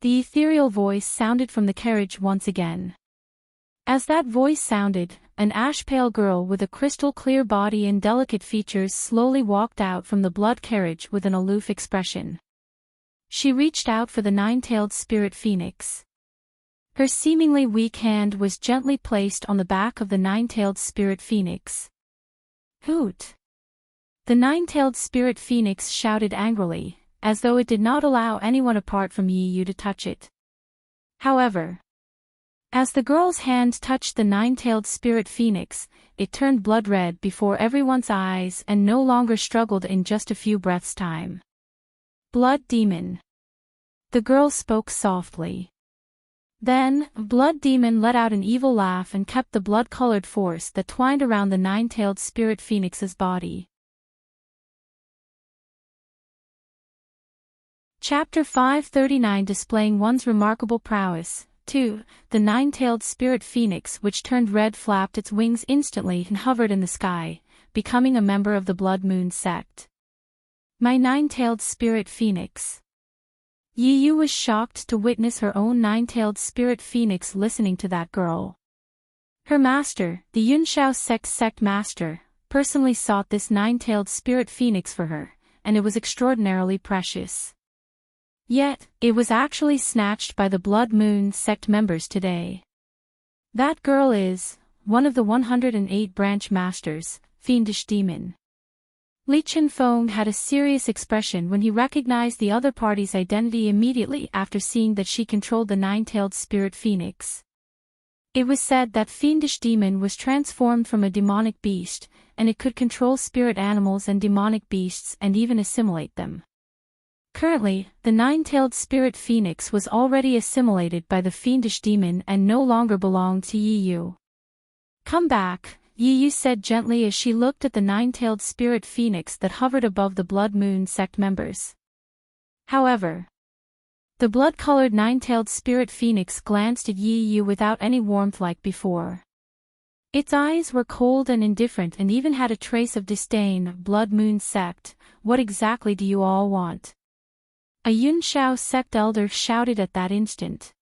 The ethereal voice sounded from the carriage once again. As that voice sounded, an ash-pale girl with a crystal-clear body and delicate features slowly walked out from the blood carriage with an aloof expression. She reached out for the 9-tailed spirit phoenix. Her seemingly weak hand was gently placed on the back of the 9-tailed spirit phoenix. Hoot! The 9-tailed spirit phoenix shouted angrily, as though it did not allow anyone apart from Yi Yu to touch it. However, As the girl's hand touched the nine-tailed spirit phoenix, it turned blood red before everyone's eyes and no longer struggled in just a few breaths' time. Blood Demon. The girl spoke softly. Then, Blood Demon let out an evil laugh and kept the blood-colored force that twined around the nine-tailed spirit phoenix's body. Chapter 539 Displaying One's Remarkable Prowess. 2. The nine-tailed spirit phoenix which turned red flapped its wings instantly and hovered in the sky, becoming a member of the Blood Moon Sect. My nine-tailed spirit phoenix. Yi Yu was shocked to witness her own nine-tailed spirit phoenix listening to that girl. Her master, the Yunshao Sect master, personally sought this nine-tailed spirit phoenix for her, and it was extraordinarily precious. Yet, it was actually snatched by the Blood Moon Sect members today. That girl is one of the 108 branch masters, Fiendish Demon. Li Chenfeng had a serious expression when he recognized the other party's identity immediately after seeing that she controlled the nine-tailed spirit phoenix. It was said that Fiendish Demon was transformed from a demonic beast, and it could control spirit animals and demonic beasts and even assimilate them. Currently, the nine-tailed spirit phoenix was already assimilated by the Fiendish Demon and no longer belonged to Yi Yu. Come back, Yi Yu said gently as she looked at the nine-tailed spirit phoenix that hovered above the Blood Moon Sect members. However, the blood-colored nine-tailed spirit phoenix glanced at Yi Yu without any warmth like before. Its eyes were cold and indifferent and even had a trace of disdain. Blood Moon Sect, what exactly do you all want? A Yunshao Sect elder shouted at that instant.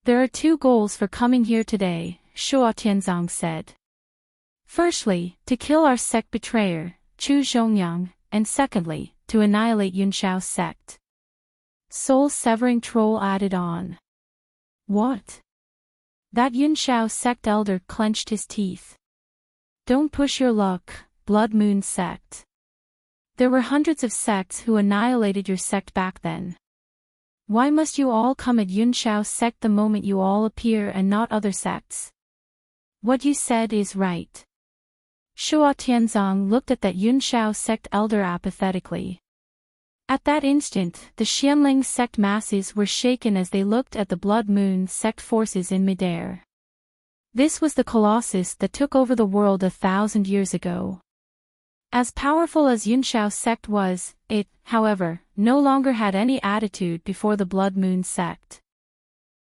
There are two goals for coming here today, Shuo Tianzong said. Firstly, to kill our sect betrayer, Chu Zhongyang, and secondly, to annihilate Yunshao Sect. Soul-severing troll added on. What? That Yunshao Sect elder clenched his teeth. Don't push your luck, Blood Moon Sect. There were hundreds of sects who annihilated your sect back then. Why must you all come at Yunshao Sect the moment you all appear and not other sects? What you said is right. Shuo Tianzong looked at that Yunshao Sect elder apathetically. At that instant, the Xuanling Sect masses were shaken as they looked at the Blood Moon Sect forces in midair. This was the colossus that took over the world 1,000 years ago. As powerful as Yunshao Sect was, it, however, no longer had any attitude before the Blood Moon Sect.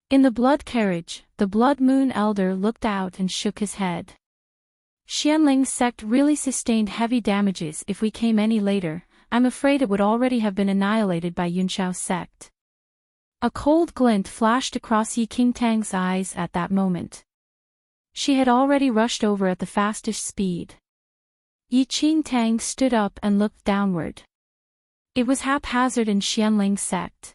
In the blood carriage, the Blood Moon Elder looked out and shook his head. Xuanling Sect really sustained heavy damages. If we came any later, I'm afraid it would already have been annihilated by Yunshao Sect. A cold glint flashed across Yi Qingtang's eyes at that moment. She had already rushed over at the fastest speed. Yi Qingtang stood up and looked downward. It was haphazard in Xuanling Sect.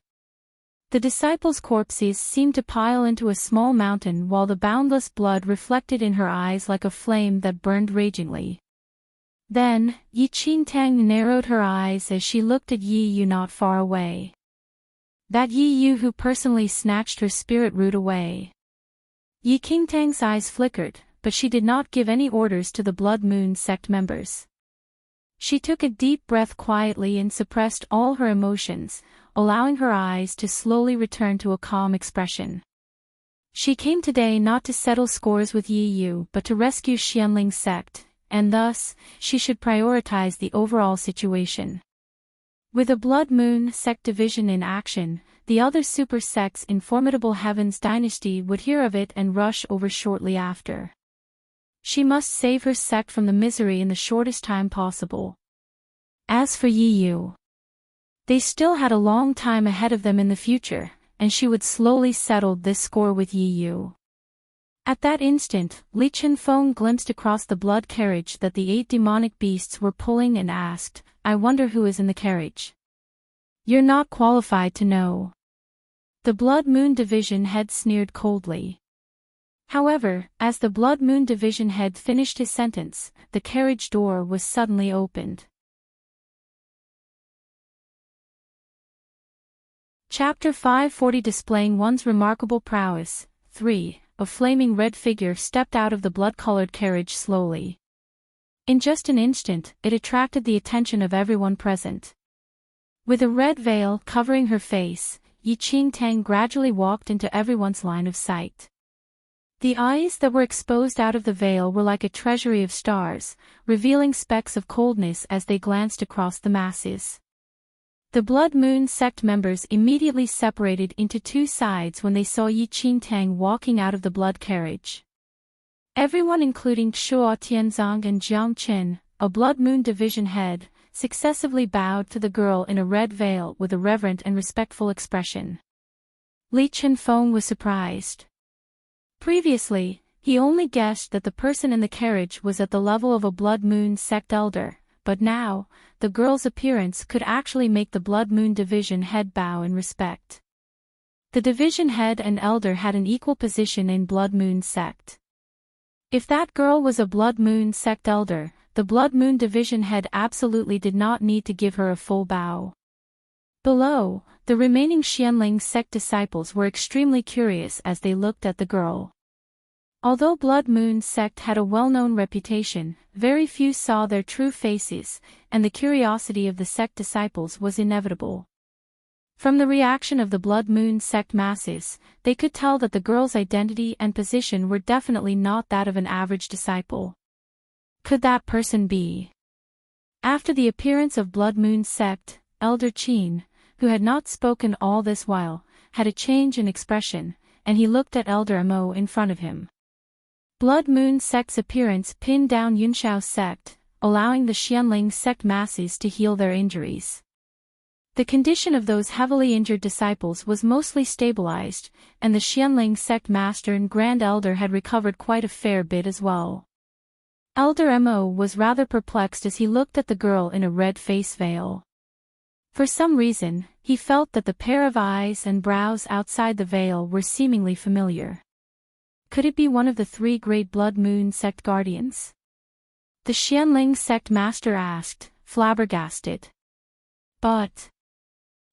The disciples' corpses seemed to pile into a small mountain while the boundless blood reflected in her eyes like a flame that burned ragingly. Then, Yi Qingtang narrowed her eyes as she looked at Yi Yu not far away. That Yi Yu who personally snatched her spirit root away. Yi Qingtang's eyes flickered, but she did not give any orders to the Blood Moon Sect members. She took a deep breath quietly and suppressed all her emotions, allowing her eyes to slowly return to a calm expression. She came today not to settle scores with Yi Yu but to rescue Xuanling Sect, and thus, she should prioritize the overall situation. With a Blood Moon Sect division in action, the other super sects in Formidable Heaven's dynasty would hear of it and rush over shortly after. She must save her sect from the misery in the shortest time possible. As for Yi Yu, they still had a long time ahead of them in the future, and she would slowly settle this score with Yi Yu. At that instant, Li Chenfeng glimpsed across the blood carriage that the 8 demonic beasts were pulling and asked, I wonder who is in the carriage. You're not qualified to know. The Blood Moon Division head sneered coldly. However, as the Blood Moon Division head finished his sentence, the carriage door was suddenly opened. Chapter 540 Displaying One's Remarkable Prowess. 3. a flaming red figure stepped out of the blood-colored carriage slowly. In just an instant, it attracted the attention of everyone present. With a red veil covering her face, Enchanting gradually walked into everyone's line of sight. The eyes that were exposed out of the veil were like a treasury of stars, revealing specks of coldness as they glanced across the masses. The Blood Moon Sect members immediately separated into two sides when they saw Enchanting walking out of the blood carriage. Everyone including Shuo Tianzong and Jiang Qin, a Blood Moon division head, successively bowed to the girl in a red veil with a reverent and respectful expression. Li Chenfeng was surprised. Previously, he only guessed that the person in the carriage was at the level of a Blood Moon Sect elder, but now, the girl's appearance could actually make the Blood Moon division head bow in respect. The division head and elder had an equal position in Blood Moon Sect. If that girl was a Blood Moon Sect elder, the Blood Moon division head absolutely did not need to give her a full bow. Below, the remaining Xuanling Sect disciples were extremely curious as they looked at the girl. Although Blood Moon Sect had a well-known reputation, very few saw their true faces, and the curiosity of the Sect disciples was inevitable. From the reaction of the Blood Moon Sect masses, they could tell that the girl's identity and position were definitely not that of an average disciple. Could that person be? After the appearance of Blood Moon Sect, Elder Qin, who had not spoken all this while, had a change in expression, and he looked at Elder Mo in front of him. Blood Moon Sect's appearance pinned down Yunshao Sect, allowing the Xuanling Sect masses to heal their injuries. The condition of those heavily injured disciples was mostly stabilized, and the Xuanling Sect Master and Grand Elder had recovered quite a fair bit as well. Elder Mo was rather perplexed as he looked at the girl in a red face veil. For some reason, he felt that the pair of eyes and brows outside the veil were seemingly familiar. Could it be one of the three great Blood Moon Sect guardians? The Xuanling Sect Master asked, flabbergasted. But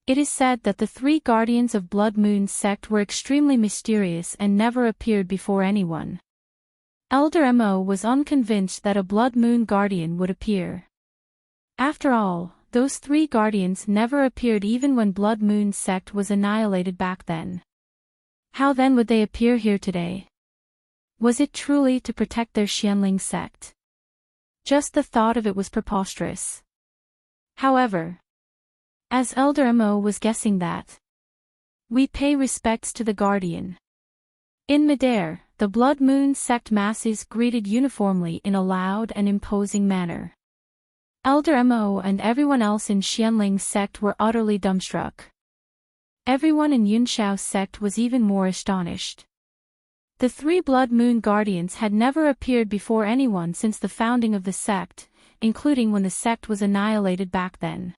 it is said that the three guardians of Blood Moon Sect were extremely mysterious and never appeared before anyone. Elder Mo was unconvinced that a Blood Moon Guardian would appear. After all, those three guardians never appeared even when Blood Moon Sect was annihilated back then. How then would they appear here today? Was it truly to protect their Xuanling Sect? Just the thought of it was preposterous. However, as Elder Mo was guessing that, we pay respects to the Guardian. In midair, the Blood Moon Sect masses greeted uniformly in a loud and imposing manner. Elder Mo and everyone else in Xuanling Sect were utterly dumbstruck. Everyone in Yunshao Sect was even more astonished. The three Blood Moon Guardians had never appeared before anyone since the founding of the sect, including when the sect was annihilated back then.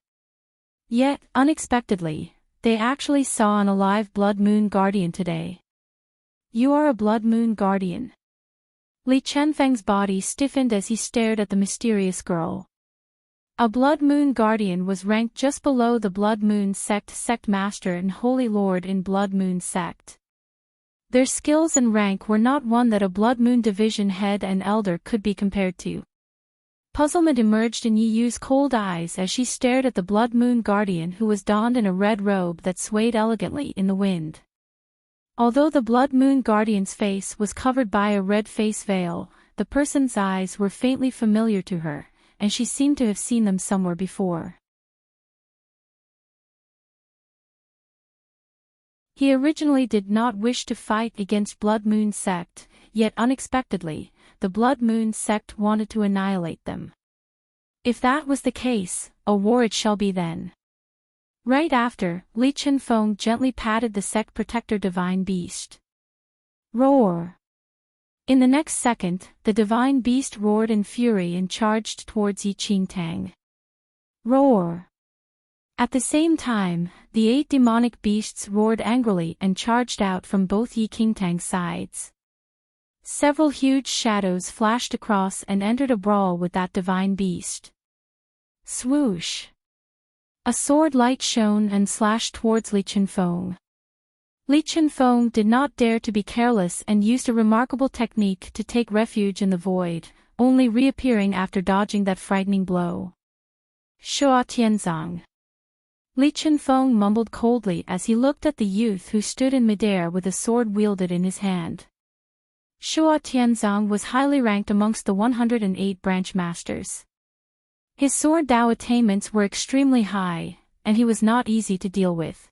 Yet, unexpectedly, they actually saw an alive Blood Moon Guardian today. You are a Blood Moon Guardian. Li Chenfeng's body stiffened as he stared at the mysterious girl. A Blood Moon Guardian was ranked just below the Blood Moon Sect Master and Holy Lord in Blood Moon Sect. Their skills and rank were not one that a Blood Moon division head and elder could be compared to. Puzzlement emerged in Yi Yu's cold eyes as she stared at the Blood Moon Guardian who was donned in a red robe that swayed elegantly in the wind. Although the Blood Moon Guardian's face was covered by a red face veil, the person's eyes were faintly familiar to her, and she seemed to have seen them somewhere before. He originally did not wish to fight against Blood Moon Sect, yet unexpectedly, the Blood Moon Sect wanted to annihilate them. If that was the case, a war it shall be then. Right after, Li Chenfeng gently patted the sect protector divine beast. Roar! In the next second, the divine beast roared in fury and charged towards Enchanting. Roar! At the same time, the 8 demonic beasts roared angrily and charged out from both Enchanting's sides. Several huge shadows flashed across and entered a brawl with that divine beast. Swoosh! A sword light shone and slashed towards Li Chenfeng. Li Qinfeng did not dare to be careless and used a remarkable technique to take refuge in the void, only reappearing after dodging that frightening blow. Shuo Tianzang. Li Qinfeng mumbled coldly as he looked at the youth who stood in midair with a sword wielded in his hand. Shuo Tianzang was highly ranked amongst the 108 branch masters. His sword Dao attainments were extremely high, and he was not easy to deal with.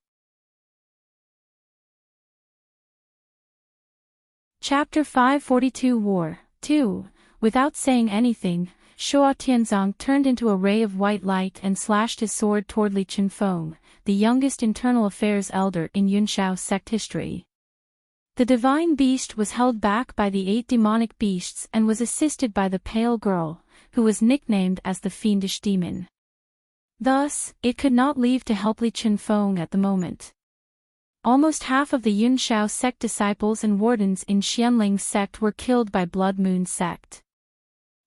Chapter 542 War 2. Without saying anything, Shuo Tianzang turned into a ray of white light and slashed his sword toward Li Qinfeng, the youngest internal affairs elder in Yunshao sect history. The divine beast was held back by the 8 demonic beasts and was assisted by the pale girl, who was nicknamed as the fiendish demon. Thus, it could not leave to help Li Qinfeng at the moment. Almost half of the Yunshao sect disciples and wardens in Xuanling sect were killed by Blood Moon sect.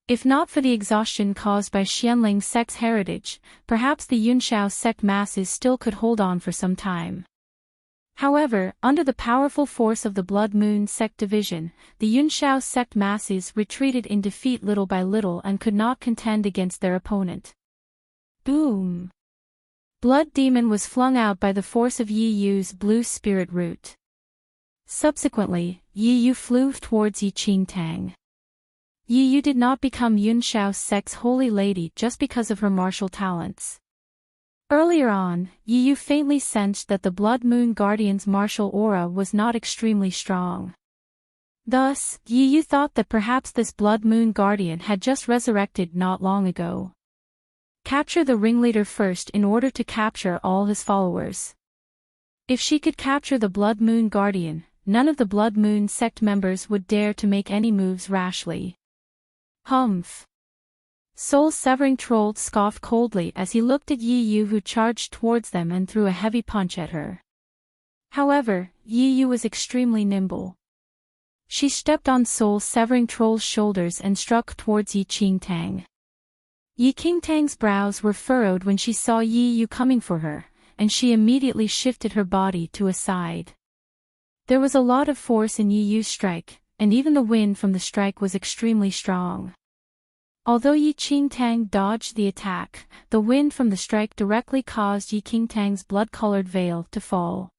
If not for the exhaustion caused by Xuanling sect's heritage, perhaps the Yunshao sect masses still could hold on for some time. However, under the powerful force of the Blood Moon sect division, the Yunshao sect masses retreated in defeat little by little and could not contend against their opponent. Boom! Blood Demon was flung out by the force of Yi Yu's blue spirit root. Subsequently, Yi Yu flew towards Enchanting. Yi Yu did not become Yunshao sect's holy lady just because of her martial talents. Earlier on, Yi Yu faintly sensed that the Blood Moon Guardian's martial aura was not extremely strong. Thus, Yi Yu thought that perhaps this Blood Moon Guardian had just resurrected not long ago. Capture the ringleader first in order to capture all his followers. If she could capture the Blood Moon Guardian, none of the Blood Moon sect members would dare to make any moves rashly. Humph! Soul-severing Troll scoffed coldly as he looked at Yi Yu, who charged towards them and threw a heavy punch at her. However, Yi Yu was extremely nimble. She stepped on Soul-severing Troll's shoulders and struck towards Yi Qingtang. Yi Qingtang's brows were furrowed when she saw Yi Yu coming for her, and she immediately shifted her body to a side. There was a lot of force in Yi Yu's strike, and even the wind from the strike was extremely strong. Although Yi Qingtang dodged the attack, the wind from the strike directly caused Yi Qingtang's blood-colored veil to fall.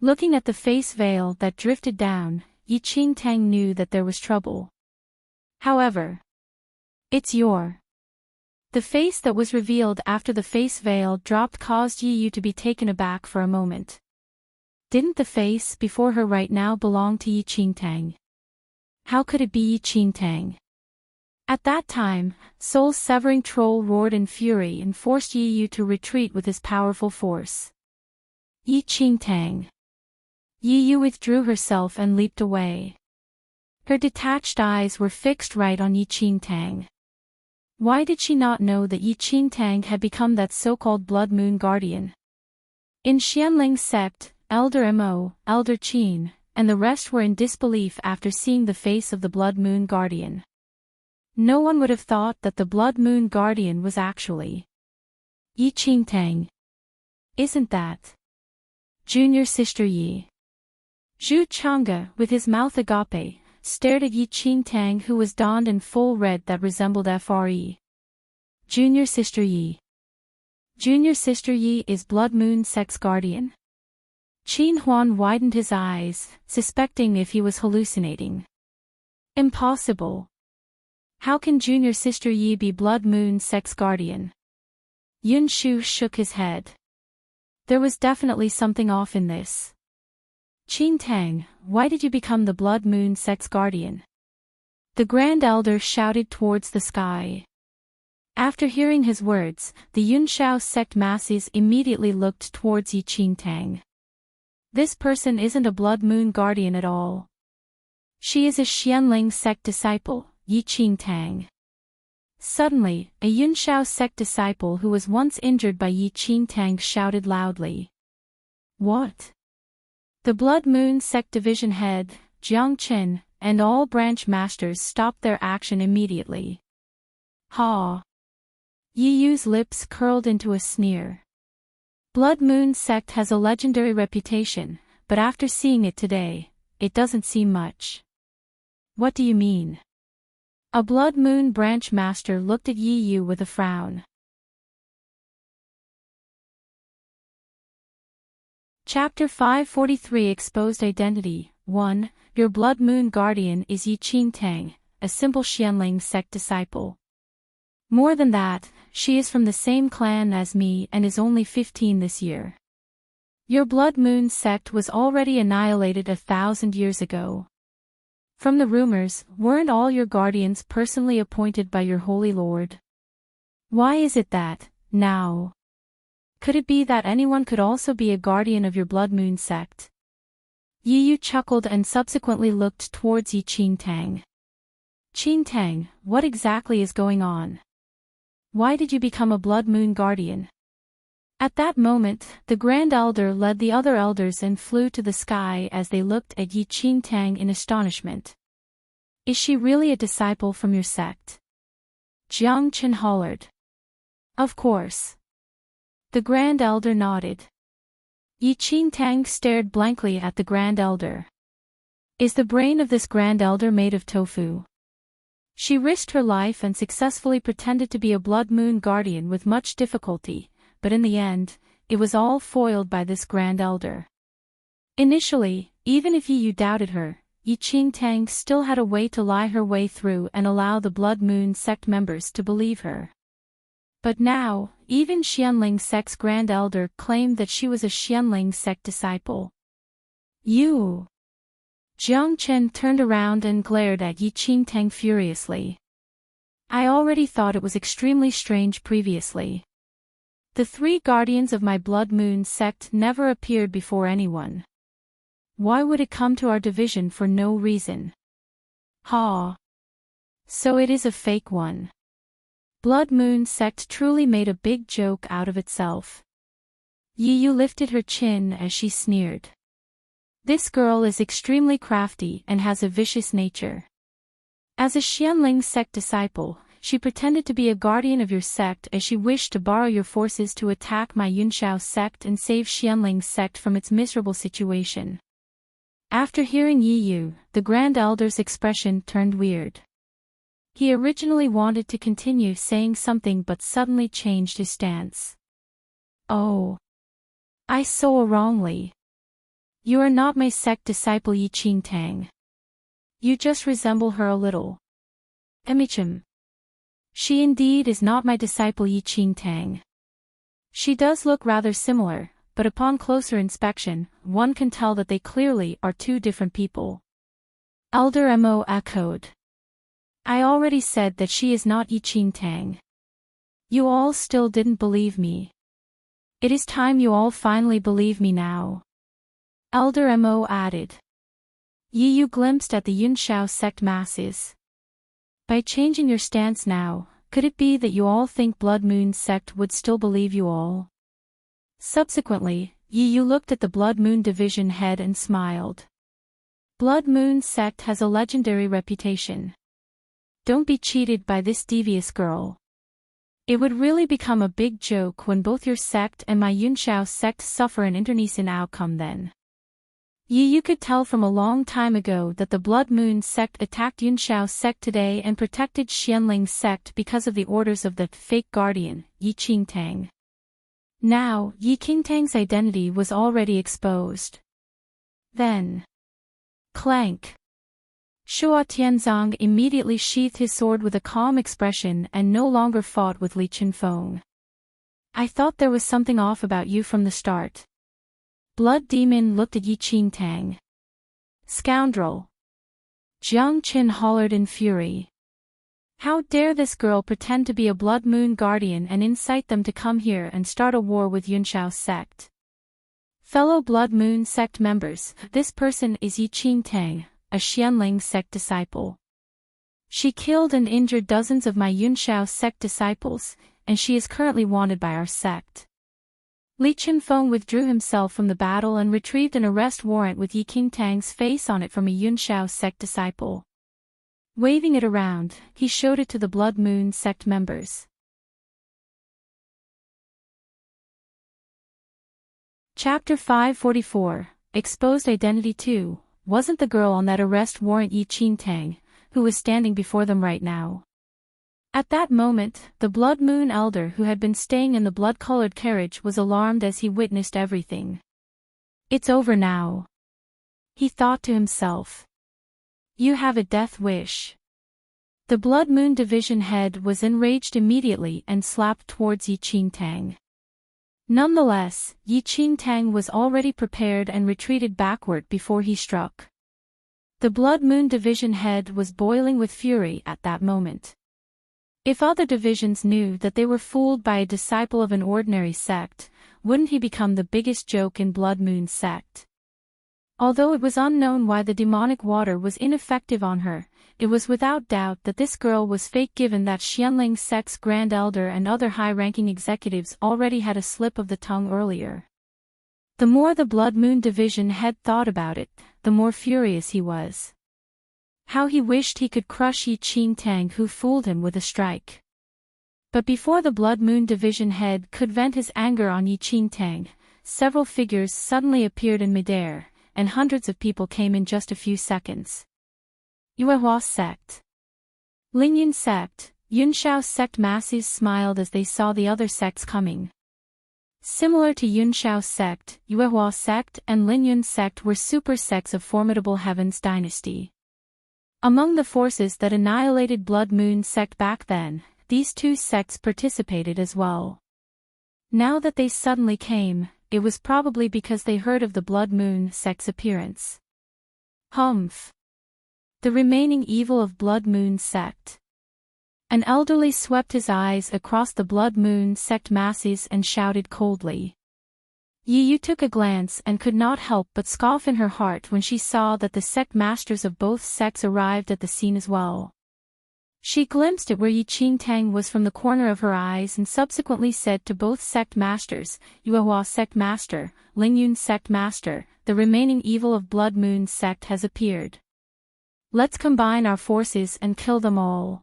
Looking at the face veil that drifted down, Yi Qingtang knew that there was trouble. However, "It's your..." The face that was revealed after the face veil dropped caused Yi Yu to be taken aback for a moment. Didn't the face before her right now belong to Yi Qingtang? How could it be Yi Qingtang? At that time, Soul-severing Troll roared in fury and forced Yi Yu to retreat with his powerful force. Yi Qingtang. Yi Yu withdrew herself and leaped away. Her detached eyes were fixed right on Yi Qingtang. Why did she not know that Yi Qingtang had become that so-called Blood Moon Guardian? In Xuanling sect, Elder Mo, Elder Qin, and the rest were in disbelief after seeing the face of the Blood Moon Guardian. No one would have thought that the Blood Moon Guardian was actually Yi Qingtang. Isn't that Junior Sister Yi? Zhu Chang'e, with his mouth agape, stared at Yi Qingtang, who was donned in full red that resembled Fre. Junior Sister Yi. Junior Sister Yi is Blood Moon sect's guardian? Qin Huan widened his eyes, suspecting if he was hallucinating. Impossible. How can Junior Sister Yi be Blood Moon sect's guardian? Yun Shu shook his head. There was definitely something off in this. Qingtang, why did you become the Blood Moon sect's guardian? The Grand Elder shouted towards the sky. After hearing his words, the Yunshao sect masses immediately looked towards Yi Qingtang. This person isn't a Blood Moon guardian at all. She is a Xuanling sect disciple, Yi Qingtang. Suddenly, a Yunshao sect disciple who was once injured by Yi Qingtang shouted loudly. What? The Blood Moon sect division head, Jiang Chen, and all branch masters stopped their action immediately. Ha! Yi Yu's lips curled into a sneer. Blood Moon sect has a legendary reputation, but after seeing it today, it doesn't seem much. What do you mean? A Blood Moon branch master looked at Yi Yu with a frown. Chapter 543 Exposed Identity 1. Your Blood Moon guardian is Enchanting, a simple Xuanling sect disciple. More than that, she is from the same clan as me and is only 15 this year. Your Blood Moon sect was already annihilated 1,000 years ago. From the rumors, weren't all your guardians personally appointed by your Holy Lord? Why is it that, now? Could it be that anyone could also be a guardian of your Blood Moon sect? Yi Yu chuckled and subsequently looked towards Enchanting. Enchanting, what exactly is going on? Why did you become a Blood Moon guardian? At that moment, the Grand Elder led the other elders and flew to the sky as they looked at Enchanting in astonishment. Is she really a disciple from your sect? Jiang Chen hollered. Of course. The Grand Elder nodded. Enchanting stared blankly at the Grand Elder. Is the brain of this Grand Elder made of tofu? She risked her life and successfully pretended to be a Blood Moon guardian with much difficulty, but in the end, it was all foiled by this Grand Elder. Initially, even if Yi Yu doubted her, Enchanting still had a way to lie her way through and allow the Blood Moon sect members to believe her. But now, even Xuanling sect's Grand Elder claimed that she was a Xuanling sect disciple. You! Jiang Chen turned around and glared at Enchanting furiously. I already thought it was extremely strange previously. The 3 guardians of my Blood Moon sect never appeared before anyone. Why would it come to our division for no reason? Ha! So it is a fake one. Blood Moon sect truly made a big joke out of itself. Yi Yu lifted her chin as she sneered. This girl is extremely crafty and has a vicious nature. As a Xuanling sect disciple, she pretended to be a guardian of your sect as she wished to borrow your forces to attack my Yunshao sect and save Xuanling sect from its miserable situation. After hearing Yi Yu, the Grand Elder's expression turned weird. He originally wanted to continue saying something but suddenly changed his stance. Oh. I saw wrongly. You are not my sect disciple Enchanting. You just resemble her a little. Emichim. She indeed is not my disciple Enchanting. She does look rather similar, but upon closer inspection, one can tell that they clearly are 2 different people. Elder Mo echoed. I already said that she is not Enchanting. You all still didn't believe me. It is time you all finally believe me now. Elder Mo added. Yi Yu glimpsed at the Yunshao sect masses. By changing your stance now, could it be that you all think Blood Moon sect would still believe you all? Subsequently, Yi Yu looked at the Blood Moon division head and smiled. Blood Moon sect has a legendary reputation. Don't be cheated by this devious girl. It would really become a big joke when both your sect and my Yunshao sect suffer an internecine outcome then. Yi Yu could tell from a long time ago that the Blood Moon sect attacked Yunshao sect today and protected Xuanling sect because of the orders of the fake guardian, Enchanting. Now, Enchanting's identity was already exposed. Then. Clank. Shuo Tianzong immediately sheathed his sword with a calm expression and no longer fought with Li Qinfeng. I thought there was something off about you from the start. Blood Demon looked at Enchanting. Scoundrel. Jiang Qin hollered in fury. How dare this girl pretend to be a Blood Moon guardian and incite them to come here and start a war with Yunshao sect. Fellow Blood Moon sect members, this person is Enchanting, a Xuanling sect disciple. She killed and injured dozens of my Yunshao sect disciples, and she is currently wanted by our sect. Li Qinfeng withdrew himself from the battle and retrieved an arrest warrant with Enchanting's face on it from a Yunshao sect disciple. Waving it around, he showed it to the Blood Moon sect members. Chapter 544, exposed identity too, wasn't the girl on that arrest warrant Enchanting, who was standing before them right now. At that moment, the Blood Moon Elder who had been staying in the blood-colored carriage was alarmed as he witnessed everything. It's over now, he thought to himself. You have a death wish. The Blood Moon Division head was enraged immediately and slapped towards Enchanting. Nonetheless, Enchanting was already prepared and retreated backward before he struck. The Blood Moon Division head was boiling with fury at that moment. If other divisions knew that they were fooled by a disciple of an ordinary sect, wouldn't he become the biggest joke in Blood Moon Sect? Although it was unknown why the demonic water was ineffective on her, it was without doubt that this girl was fake, given that Xuanling Sect's Grand Elder and other high-ranking executives already had a slip of the tongue earlier. The more the Blood Moon Division head thought about it, the more furious he was. How he wished he could crush Enchanting, who fooled him with a strike. But before the Blood Moon Division head could vent his anger on Enchanting, several figures suddenly appeared in midair, and hundreds of people came in just a few seconds. Yuehua Sect. Lingyun Sect, Yunshao Sect masses smiled as they saw the other sects coming. Similar to Yunshao Sect, Yuehua Sect and Lingyun Sect were super sects of formidable Heaven's dynasty. Among the forces that annihilated Blood Moon Sect back then, these two sects participated as well. Now that they suddenly came, it was probably because they heard of the Blood Moon Sect's appearance. Humph. The remaining evil of Blood Moon Sect. An elderly swept his eyes across the Blood Moon Sect masses and shouted coldly. Yi Yu took a glance and could not help but scoff in her heart when she saw that the sect masters of both sects arrived at the scene as well. She glimpsed at where Enchanting was from the corner of her eyes and subsequently said to both sect masters, Yuehua Sect Master, Lingyun Sect Master, the remaining evil of Blood Moon Sect has appeared. Let's combine our forces and kill them all.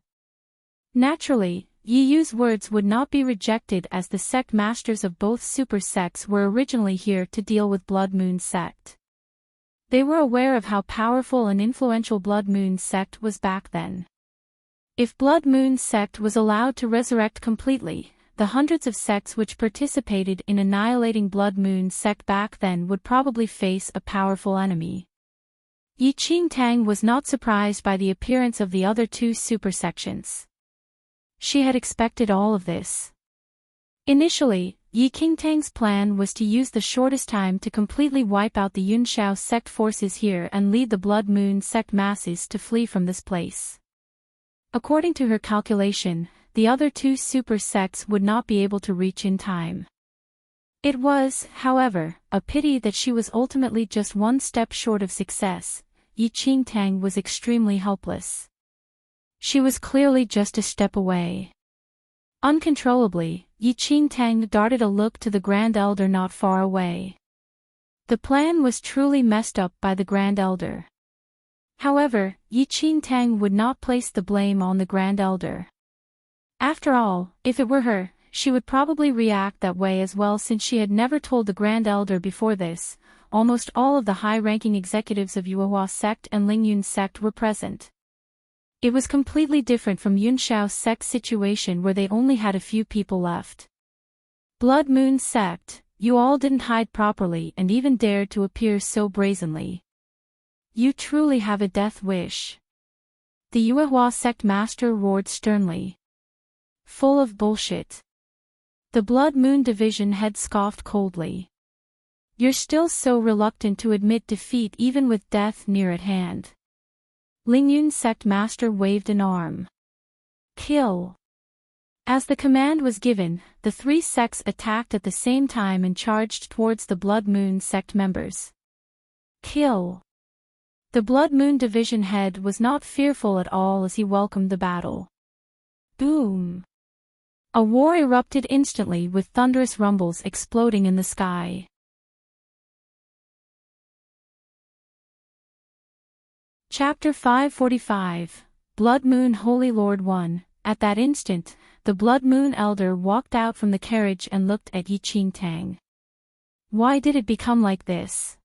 Naturally, Yi Yu's words would not be rejected, as the sect masters of both super sects were originally here to deal with Blood Moon Sect. They were aware of how powerful and influential Blood Moon Sect was back then. If Blood Moon Sect was allowed to resurrect completely, the hundreds of sects which participated in annihilating Blood Moon Sect back then would probably face a powerful enemy. Enchanting was not surprised by the appearance of the other two super sections. She had expected all of this. Initially, Enchanting's plan was to use the shortest time to completely wipe out the Yunshao Sect forces here and lead the Blood Moon Sect masses to flee from this place. According to her calculation, the other two super sects would not be able to reach in time. It was, however, a pity that she was ultimately just one step short of success. Enchanting was extremely helpless. She was clearly just a step away. Uncontrollably, Enchanting darted a look to the Grand Elder not far away. The plan was truly messed up by the Grand Elder. However, Enchanting would not place the blame on the Grand Elder. After all, if it were her, she would probably react that way as well, since she had never told the Grand Elder before this. Almost all of the high-ranking executives of Yuehua Sect and Lingyun Sect were present. It was completely different from Yunshao Sect's situation, where they only had a few people left. Blood Moon Sect, you all didn't hide properly and even dared to appear so brazenly. You truly have a death wish. The Yuehua Sect Master roared sternly. Full of bullshit. The Blood Moon Division head scoffed coldly. You're still so reluctant to admit defeat even with death near at hand. Lingyun Sect Master waved an arm. Kill. As the command was given, the three sects attacked at the same time and charged towards the Blood Moon Sect members. Kill. The Blood Moon Division head was not fearful at all as he welcomed the battle. Boom. A war erupted instantly, with thunderous rumbles exploding in the sky. Chapter 545, Blood Moon Holy Lord 1. At that instant, the Blood Moon Elder walked out from the carriage and looked at Enchanting. Why did it become like this?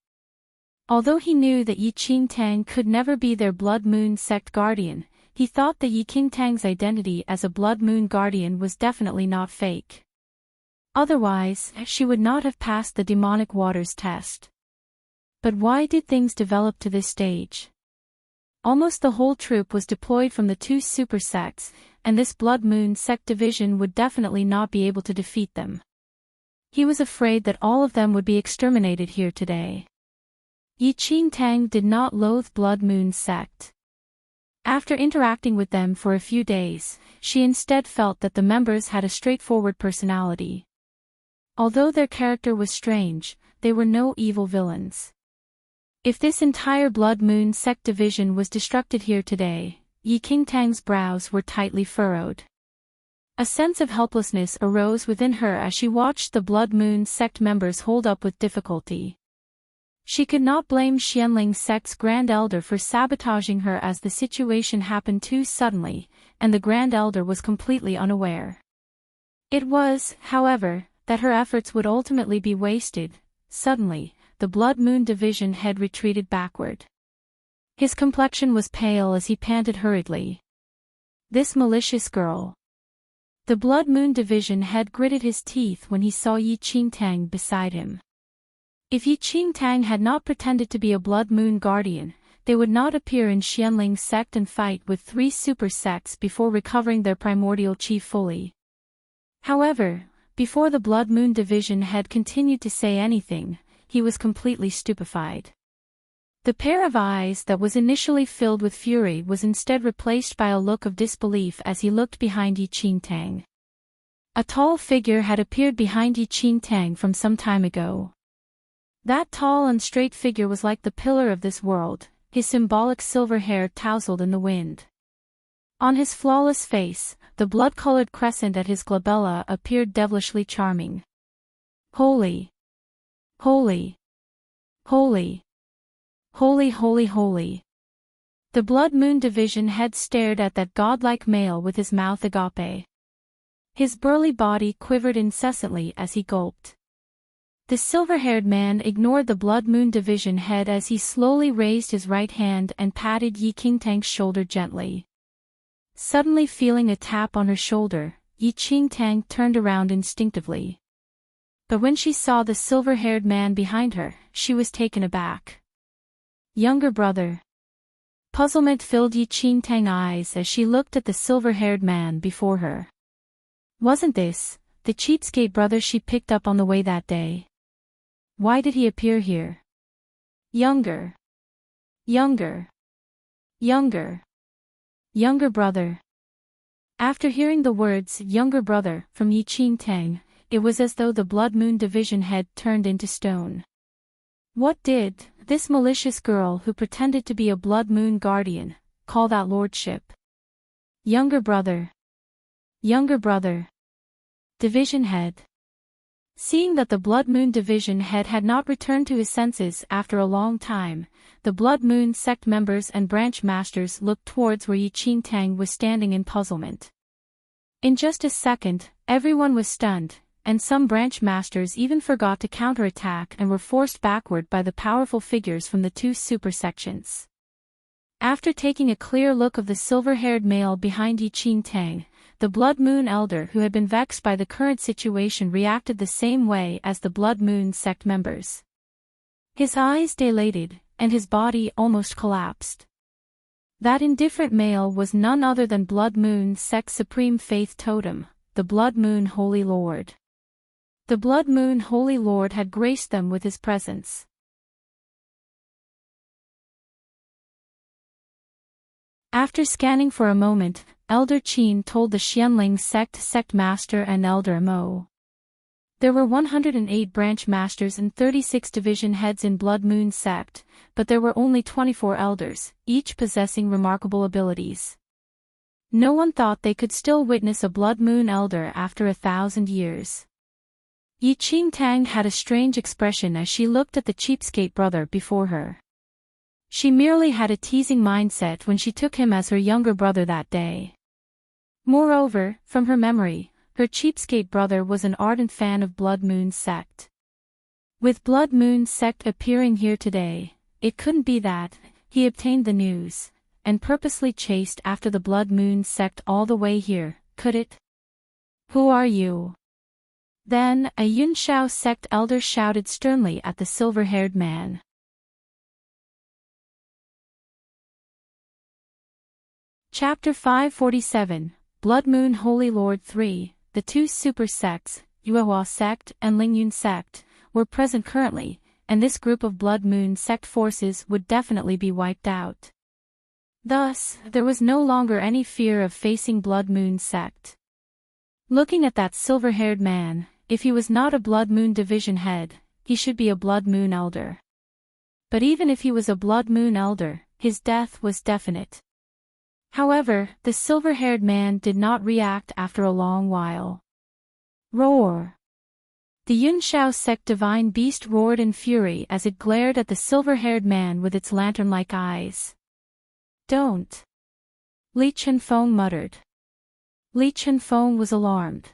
Although he knew that Enchanting could never be their Blood Moon Sect guardian, he thought that Enchanting's identity as a Blood Moon guardian was definitely not fake. Otherwise, she would not have passed the demonic waters test. But why did things develop to this stage? Almost the whole troop was deployed from the two super sects, and this Blood Moon Sect division would definitely not be able to defeat them. He was afraid that all of them would be exterminated here today. Enchanting did not loathe Blood Moon Sect. After interacting with them for a few days, she instead felt that the members had a straightforward personality. Although their character was strange, they were no evil villains. If this entire Blood Moon Sect division was destructed here today, Enchanting's brows were tightly furrowed. A sense of helplessness arose within her as she watched the Blood Moon Sect members hold up with difficulty. She could not blame Xuanling Sect's Grand Elder for sabotaging her as the situation happened too suddenly, and the Grand Elder was completely unaware. It was, however, that her efforts would ultimately be wasted. Suddenly, the Blood Moon Division head retreated backward. His complexion was pale as he panted hurriedly. This malicious girl. The Blood Moon Division head gritted his teeth when he saw Enchanting beside him. If Enchanting had not pretended to be a Blood Moon Guardian, they would not appear in Xuanling Sect and fight with 3 super sects before recovering their primordial chief fully. However, before the Blood Moon Division had continued to say anything, he was completely stupefied. The pair of eyes that was initially filled with fury was instead replaced by a look of disbelief as he looked behind Enchanting. A tall figure had appeared behind Enchanting from some time ago. That tall and straight figure was like the pillar of this world, his symbolic silver hair tousled in the wind. On his flawless face, the blood-colored crescent at his glabella appeared devilishly charming. Holy! Holy! Holy! Holy, holy, holy! The Blood Moon Division head stared at that godlike male with his mouth agape. His burly body quivered incessantly as he gulped. The silver-haired man ignored the Blood Moon Division head as he slowly raised his right hand and patted Enchanting's shoulder gently. Suddenly feeling a tap on her shoulder, Enchanting turned around instinctively. But when she saw the silver-haired man behind her, she was taken aback. Younger brother. Puzzlement filled Enchanting's eyes as she looked at the silver-haired man before her. Wasn't this the cheapskate brother she picked up on the way that day? Why did he appear here? Younger. Younger. Younger. Younger brother. After hearing the words younger brother from Enchanting, it was as though the Blood Moon Division head turned into stone. What did this malicious girl who pretended to be a Blood Moon Guardian call that lordship? Younger brother. Younger brother. Division head. Seeing that the Blood Moon Division head had not returned to his senses after a long time, the Blood Moon Sect members and branch masters looked towards where Enchanting was standing in puzzlement. In just a second, everyone was stunned, and some branch masters even forgot to counterattack and were forced backward by the powerful figures from the 2 super sections. After taking a clear look of the silver-haired male behind Enchanting, the Blood Moon Elder who had been vexed by the current situation reacted the same way as the Blood Moon Sect members. His eyes dilated, and his body almost collapsed. That indifferent male was none other than Blood Moon Sect's supreme faith totem, the Blood Moon Holy Lord. The Blood Moon Holy Lord had graced them with his presence. After scanning for a moment, Elder Qin told the Xuanling Sect Master and Elder Mo. There were 108 branch masters and 36 division heads in Blood Moon Sect, but there were only 24 elders, each possessing remarkable abilities. No one thought they could still witness a Blood Moon Elder after 1,000 years. Enchanting had a strange expression as she looked at the cheapskate brother before her. She merely had a teasing mindset when she took him as her younger brother that day. Moreover, from her memory, her cheapskate brother was an ardent fan of Blood Moon Sect. With Blood Moon Sect appearing here today, it couldn't be that. He obtained the news, and purposely chased after the Blood Moon sect all the way here, could it? Who are you? Then, a Yunshao sect elder shouted sternly at the silver-haired man. Chapter 547, Blood Moon Holy Lord 3, the two super sects, Yuehua Sect and Lingyun Sect, were present currently, and this group of Blood Moon Sect forces would definitely be wiped out. Thus, there was no longer any fear of facing Blood Moon Sect. Looking at that silver-haired man, if he was not a Blood Moon Division head, he should be a Blood Moon Elder. But even if he was a Blood Moon Elder, his death was definite. However, the silver-haired man did not react after a long while. Roar! The Yunshao Sect Divine Beast roared in fury as it glared at the silver-haired man with its lantern-like eyes. Don't! Li Chenfeng muttered. Li Chenfeng was alarmed.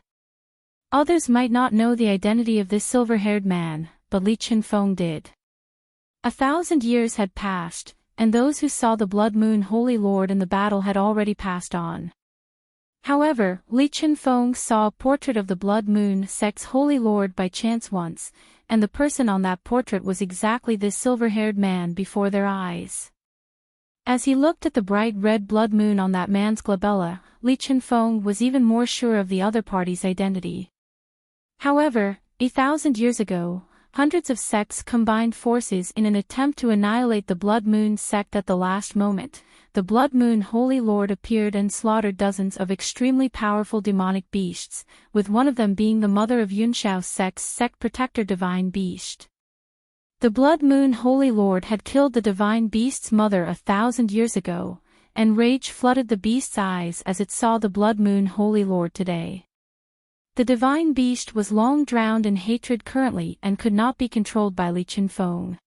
Others might not know the identity of this silver-haired man, but Li Chenfeng did. 1,000 years had passed, and those who saw the Blood Moon Holy Lord in the battle had already passed on. However, Li Chenfeng saw a portrait of the Blood Moon Sect's Holy Lord by chance once, and the person on that portrait was exactly this silver-haired man before their eyes. As he looked at the bright red blood moon on that man's glabella, Li Chenfeng was even more sure of the other party's identity. However, 1,000 years ago, hundreds of sects combined forces in an attempt to annihilate the Blood Moon Sect at the last moment. The Blood Moon Holy Lord appeared and slaughtered dozens of extremely powerful demonic beasts, with one of them being the mother of Yunshao Sect's Sect Protector Divine Beast. The Blood Moon Holy Lord had killed the Divine Beast's mother 1,000 years ago, and rage flooded the beast's eyes as it saw the Blood Moon Holy Lord today. The Divine Beast was long drowned in hatred currently and could not be controlled by Li Chenfeng.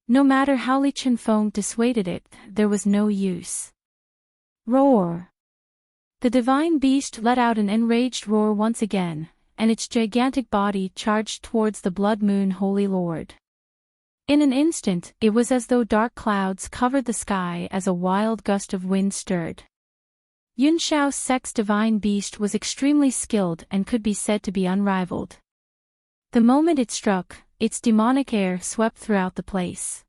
No matter how Li Chenfeng dissuaded it, there was no use. Roar! The Divine Beast let out an enraged roar once again, and its gigantic body charged towards the Blood Moon Holy Lord. In an instant, it was as though dark clouds covered the sky as a wild gust of wind stirred. Yunshao Sect's Divine Beast was extremely skilled and could be said to be unrivaled. The moment it struck, its demonic air swept throughout the place.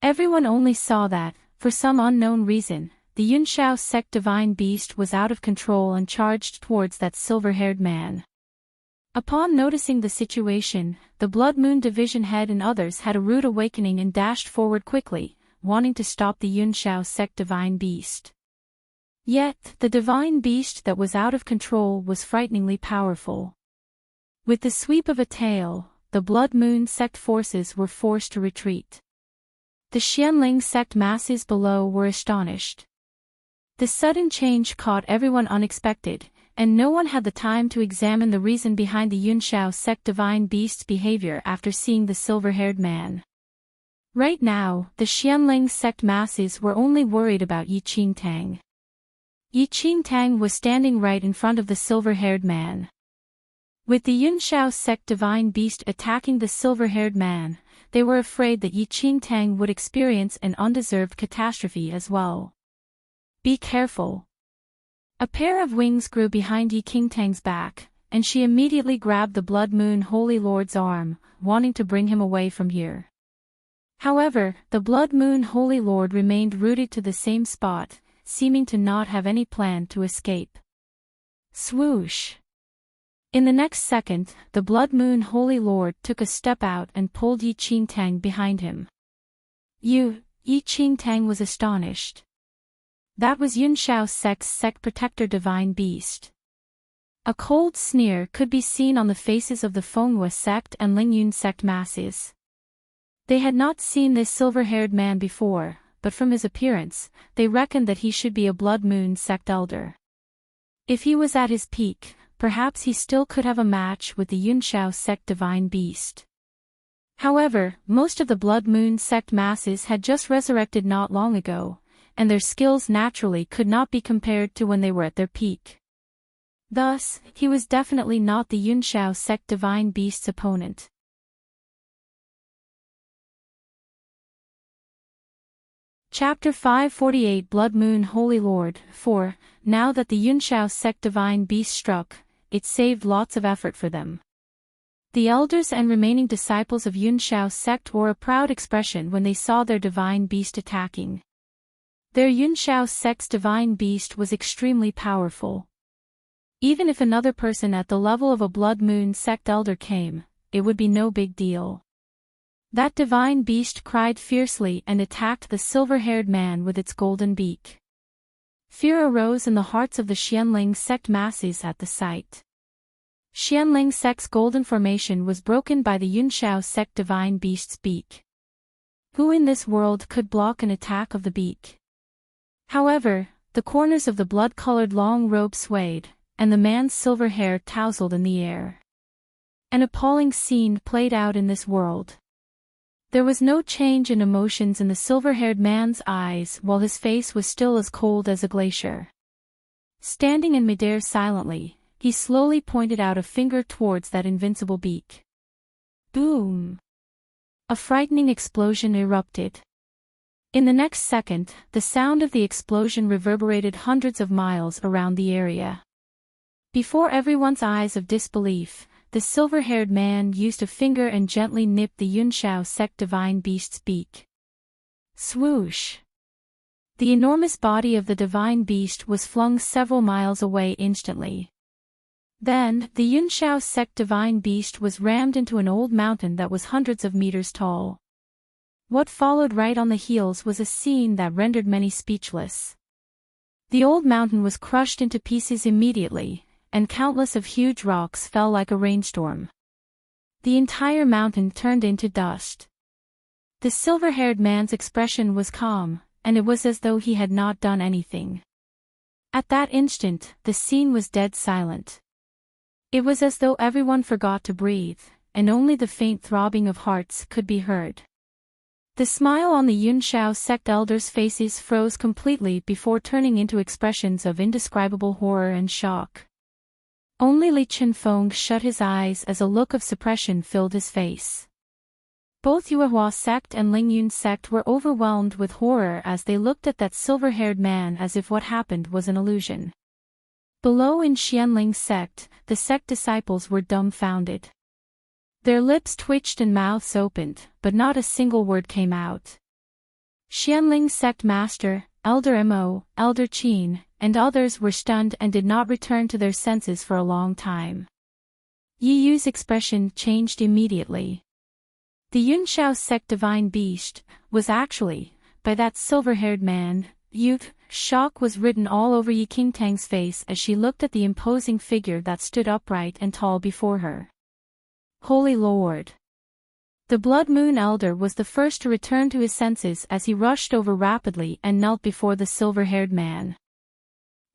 Everyone only saw that, for some unknown reason, the Yunshao Sect Divine Beast was out of control and charged towards that silver-haired man. Upon noticing the situation, the Blood Moon Division head and others had a rude awakening and dashed forward quickly, wanting to stop the Yunshao Sect Divine Beast. Yet, the Divine Beast that was out of control was frighteningly powerful. With the sweep of a tail, the Blood Moon Sect forces were forced to retreat. The Xuanling Sect masses below were astonished. The sudden change caught everyone unexpected, and no one had the time to examine the reason behind the Yunshao Sect Divine Beast's behavior after seeing the silver-haired man. Right now, the Xuanling Sect masses were only worried about Enchanting. Enchanting was standing right in front of the silver-haired man. With the Yunshao Sect Divine Beast attacking the silver-haired man, they were afraid that Enchanting would experience an undeserved catastrophe as well. Be careful. A pair of wings grew behind Enchanting's back, and she immediately grabbed the Blood Moon Holy Lord's arm, wanting to bring him away from here. However, the Blood Moon Holy Lord remained rooted to the same spot, seeming to not have any plan to escape. Swoosh! In the next second, the Blood Moon Holy Lord took a step out and pulled Enchanting behind him. Enchanting was astonished. That was Yunshao Sect's Sect Protector Divine Beast. A cold sneer could be seen on the faces of the Fenghua Sect and Lingyun Sect masses. They had not seen this silver-haired man before, but from his appearance, they reckoned that he should be a Blood Moon Sect elder. If he was at his peak, perhaps he still could have a match with the Yunshao Sect Divine Beast. However, most of the Blood Moon Sect masses had just resurrected not long ago, and their skills naturally could not be compared to when they were at their peak. Thus, he was definitely not the Yunshao Sect Divine Beast's opponent. Chapter 548 Blood Moon Holy Lord 4. Now that the Yunshao Sect Divine Beast struck, it saved lots of effort for them. The elders and remaining disciples of Yunshao Sect wore a proud expression when they saw their divine beast attacking. Their Yunshao Sect's divine beast was extremely powerful. Even if another person at the level of a Blood Moon Sect elder came, it would be no big deal. That divine beast cried fiercely and attacked the silver-haired man with its golden beak. Fear arose in the hearts of the Xuanling Sect masses at the sight. Xuanling Sect's golden formation was broken by the Yunshao Sect divine beast's beak. Who in this world could block an attack of the beak? However, the corners of the blood-colored long robe swayed, and the man's silver hair tousled in the air. An appalling scene played out in this world. There was no change in emotions in the silver-haired man's eyes while his face was still as cold as a glacier. Standing in midair silently, he slowly pointed out a finger towards that invincible beak. Boom! A frightening explosion erupted. In the next second, the sound of the explosion reverberated hundreds of miles around the area. Before everyone's eyes of disbelief, the silver-haired man used a finger and gently nipped the Yunshao Sect divine beast's beak. Swoosh! The enormous body of the divine beast was flung several miles away instantly. Then, the Yunshao Sect divine beast was rammed into an old mountain that was hundreds of meters tall. What followed right on the heels was a scene that rendered many speechless. The old mountain was crushed into pieces immediately, and countless of huge rocks fell like a rainstorm. The entire mountain turned into dust. The silver-haired man's expression was calm, and it was as though he had not done anything. At that instant, the scene was dead silent. It was as though everyone forgot to breathe, and only the faint throbbing of hearts could be heard. The smile on the Yunshao Sect elders' faces froze completely before turning into expressions of indescribable horror and shock. Only Li Chenfeng shut his eyes as a look of suppression filled his face. Both Yuehua Sect and Lingyun Sect were overwhelmed with horror as they looked at that silver-haired man as if what happened was an illusion. Below in Xuanling Sect, the sect disciples were dumbfounded. Their lips twitched and mouths opened, but not a single word came out. Xuanling Sect Master, Elder Mo, Elder Qin, and others were stunned and did not return to their senses for a long time. Yi Yu's expression changed immediately. The Yunshao Sect divine beast was actually, by that silver-haired man, Yu. Shock was written all over Yi Qingtang's face as she looked at the imposing figure that stood upright and tall before her. Holy Lord! The Blood Moon Elder was the first to return to his senses as he rushed over rapidly and knelt before the silver-haired man.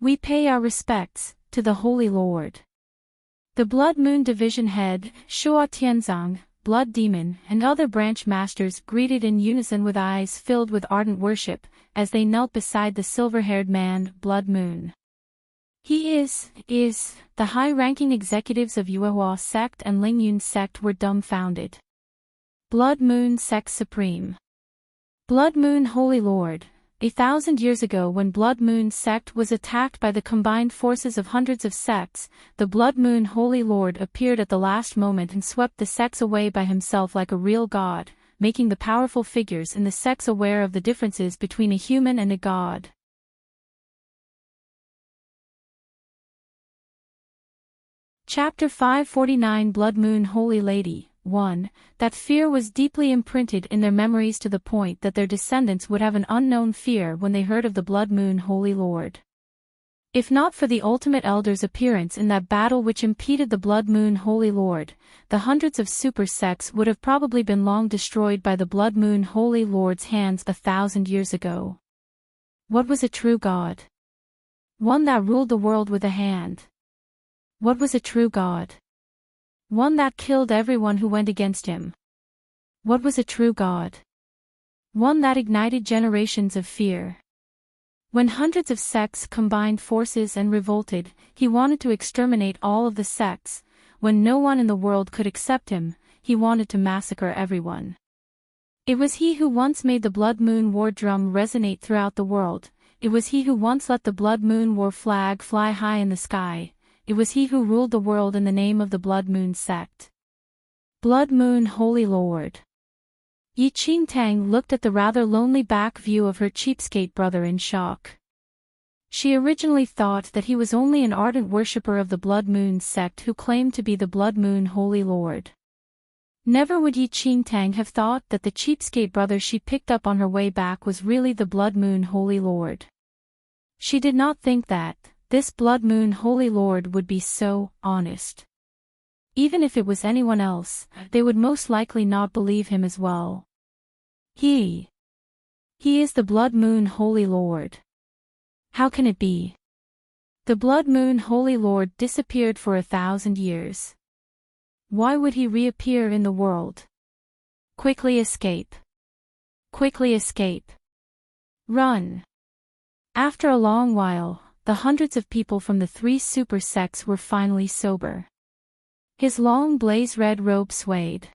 We pay our respects to the Holy Lord. The Blood Moon Division Head, Shua Tianzang, Blood Demon, and other branch masters greeted in unison with eyes filled with ardent worship, as they knelt beside the silver-haired man, Blood Moon. He is, the high-ranking executives of Yuehua Sect and Lingyun Sect were dumbfounded. Blood Moon Sect Supreme. Blood Moon Holy Lord. 1,000 years ago when Blood Moon Sect was attacked by the combined forces of hundreds of sects, the Blood Moon Holy Lord appeared at the last moment and swept the sects away by himself like a real god, making the powerful figures in the sects aware of the differences between a human and a god. Chapter 549 Blood Moon Holy Lady 1. That fear was deeply imprinted in their memories to the point that their descendants would have an unknown fear when they heard of the Blood Moon Holy Lord. If not for the ultimate elder's appearance in that battle which impeded the Blood Moon Holy Lord, the hundreds of super sects would have probably been long destroyed by the Blood Moon Holy Lord's hands 1,000 years ago. What was a true god? One that ruled the world with a hand. What was a true god? One that killed everyone who went against him. What was a true god? One that ignited generations of fear. When hundreds of sects combined forces and revolted, he wanted to exterminate all of the sects. When no one in the world could accept him, he wanted to massacre everyone. It was he who once made the Blood Moon War drum resonate throughout the world. It was he who once let the Blood Moon War flag fly high in the sky. It was he who ruled the world in the name of the Blood Moon Sect. Blood Moon Holy Lord. Enchanting looked at the rather lonely back view of her cheapskate brother in shock. She originally thought that he was only an ardent worshipper of the Blood Moon Sect who claimed to be the Blood Moon Holy Lord. Never would Enchanting have thought that the cheapskate brother she picked up on her way back was really the Blood Moon Holy Lord. She did not think that this Blood Moon Holy Lord would be so honest. Even if it was anyone else, they would most likely not believe him as well. He is the Blood Moon Holy Lord. How can it be? The Blood Moon Holy Lord disappeared for 1,000 years. Why would he reappear in the world? Quickly escape. Quickly escape. Run. After a long while, the hundreds of people from the 3 super sects were finally sober. His long blaze-red robe swayed.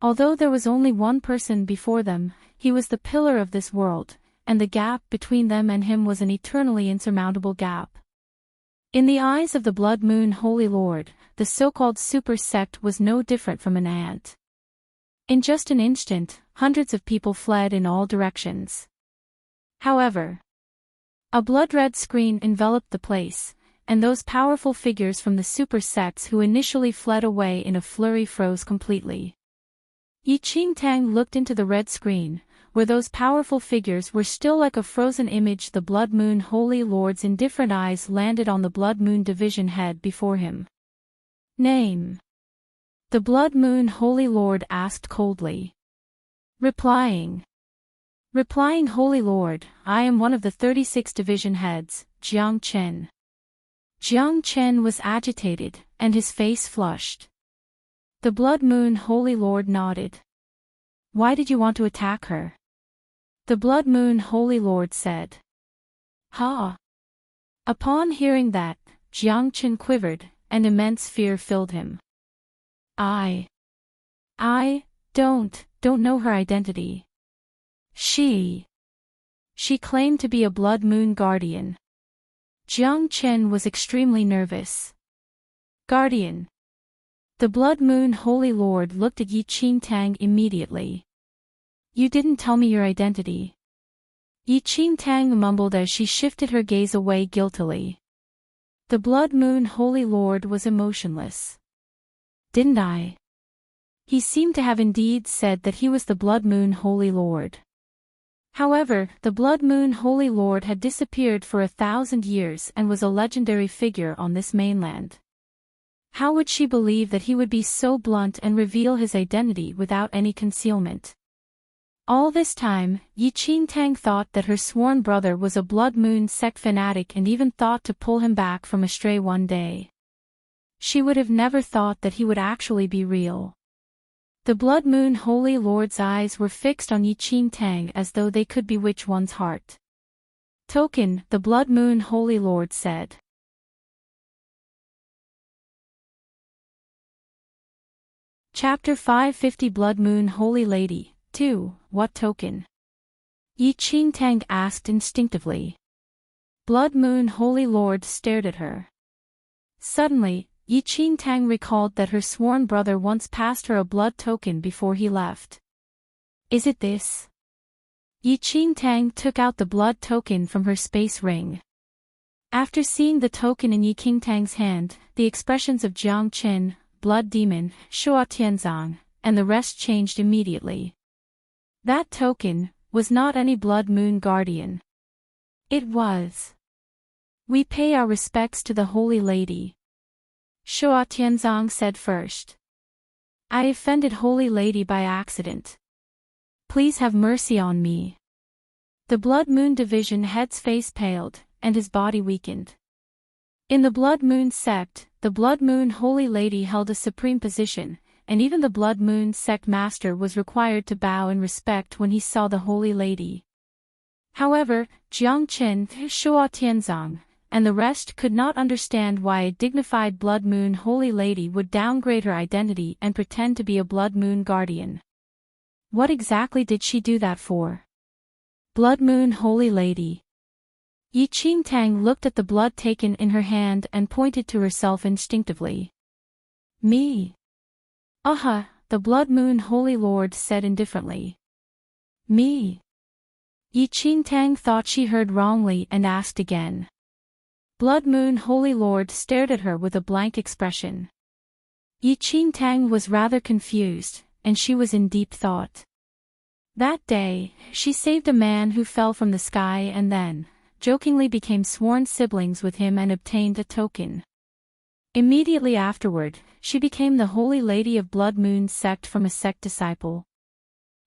Although there was only one person before them, he was the pillar of this world, and the gap between them and him was an eternally insurmountable gap. In the eyes of the Blood Moon Holy Lord, the so-called super sect was no different from an ant. In just an instant, hundreds of people fled in all directions. However, a blood-red screen enveloped the place, and those powerful figures from the super sects who initially fled away in a flurry froze completely. Enchanting looked into the red screen, where those powerful figures were still like a frozen image. The Blood Moon Holy Lord's indifferent eyes landed on the Blood Moon Division head before him. Name? The Blood Moon Holy Lord asked coldly. Replying, Holy Lord, I am one of the 36 division heads, Jiang Chen. Jiang Chen was agitated, and his face flushed. The Blood Moon Holy Lord nodded. Why did you want to attack her? The Blood Moon Holy Lord said. Ha! Upon hearing that, Jiang Chen quivered, and immense fear filled him. I don't know her identity. She claimed to be a Blood Moon Guardian. Jiang Chen was extremely nervous. Guardian. The Blood Moon Holy Lord looked at Enchanting immediately. You didn't tell me your identity. Enchanting mumbled as she shifted her gaze away guiltily. The Blood Moon Holy Lord was emotionless. Didn't I? He seemed to have indeed said that he was the Blood Moon Holy Lord. However, the Blood Moon Holy Lord had disappeared for 1,000 years and was a legendary figure on this mainland. How would she believe that he would be so blunt and reveal his identity without any concealment? All this time, Enchanting thought that her sworn brother was a Blood Moon Sect fanatic and even thought to pull him back from astray one day. She would have never thought that he would actually be real. The Blood Moon Holy Lord's eyes were fixed on Enchanting as though they could bewitch one's heart. Token, the Blood Moon Holy Lord said. Chapter 550 Blood Moon Holy Lady, 2, What token? Enchanting asked instinctively. Blood Moon Holy Lord stared at her. Suddenly, Enchanting recalled that her sworn brother once passed her a blood token before he left. Is it this? Enchanting took out the blood token from her space ring. After seeing the token in Enchanting's hand, the expressions of Jiang Chen, Blood Demon, Xuanling, and the rest changed immediately. That token was not any Blood Moon Guardian. It was. We pay our respects to the Holy Lady. Xuanling said first. I offended Holy Lady by accident. Please have mercy on me. The Blood Moon Division head's face paled, and his body weakened. In the Blood Moon Sect, the Blood Moon Holy Lady held a supreme position, and even the Blood Moon Sect Master was required to bow in respect when he saw the Holy Lady. However, Jiang Chen, Xuanling, and the rest could not understand why a dignified Blood Moon Holy Lady would downgrade her identity and pretend to be a Blood Moon Guardian. What exactly did she do that for? Blood Moon Holy Lady. Enchanting looked at the blood taken in her hand and pointed to herself instinctively. Me. The Blood Moon Holy Lord said indifferently. Me. Enchanting thought she heard wrongly and asked again. Blood Moon Holy Lord stared at her with a blank expression. Enchanting was rather confused, and she was in deep thought. That day, she saved a man who fell from the sky and then, jokingly became sworn siblings with him and obtained a token. Immediately afterward, she became the Holy Lady of Blood Moon Sect from a Sect disciple.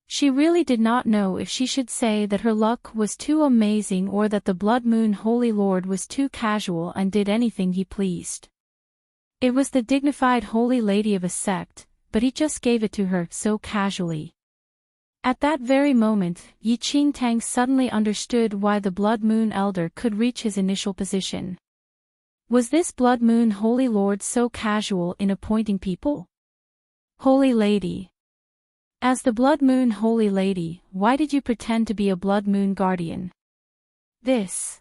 She really did not know if she should say that her luck was too amazing or that the Blood Moon Holy Lord was too casual and did anything he pleased. It was the dignified Holy Lady of a Sect, but he just gave it to her so casually. At that very moment, Enchanting suddenly understood why the Blood Moon Elder could reach his initial position. Was this Blood Moon Holy Lord so casual in appointing people? Holy Lady. As the Blood Moon Holy Lady, why did you pretend to be a Blood Moon Guardian? This.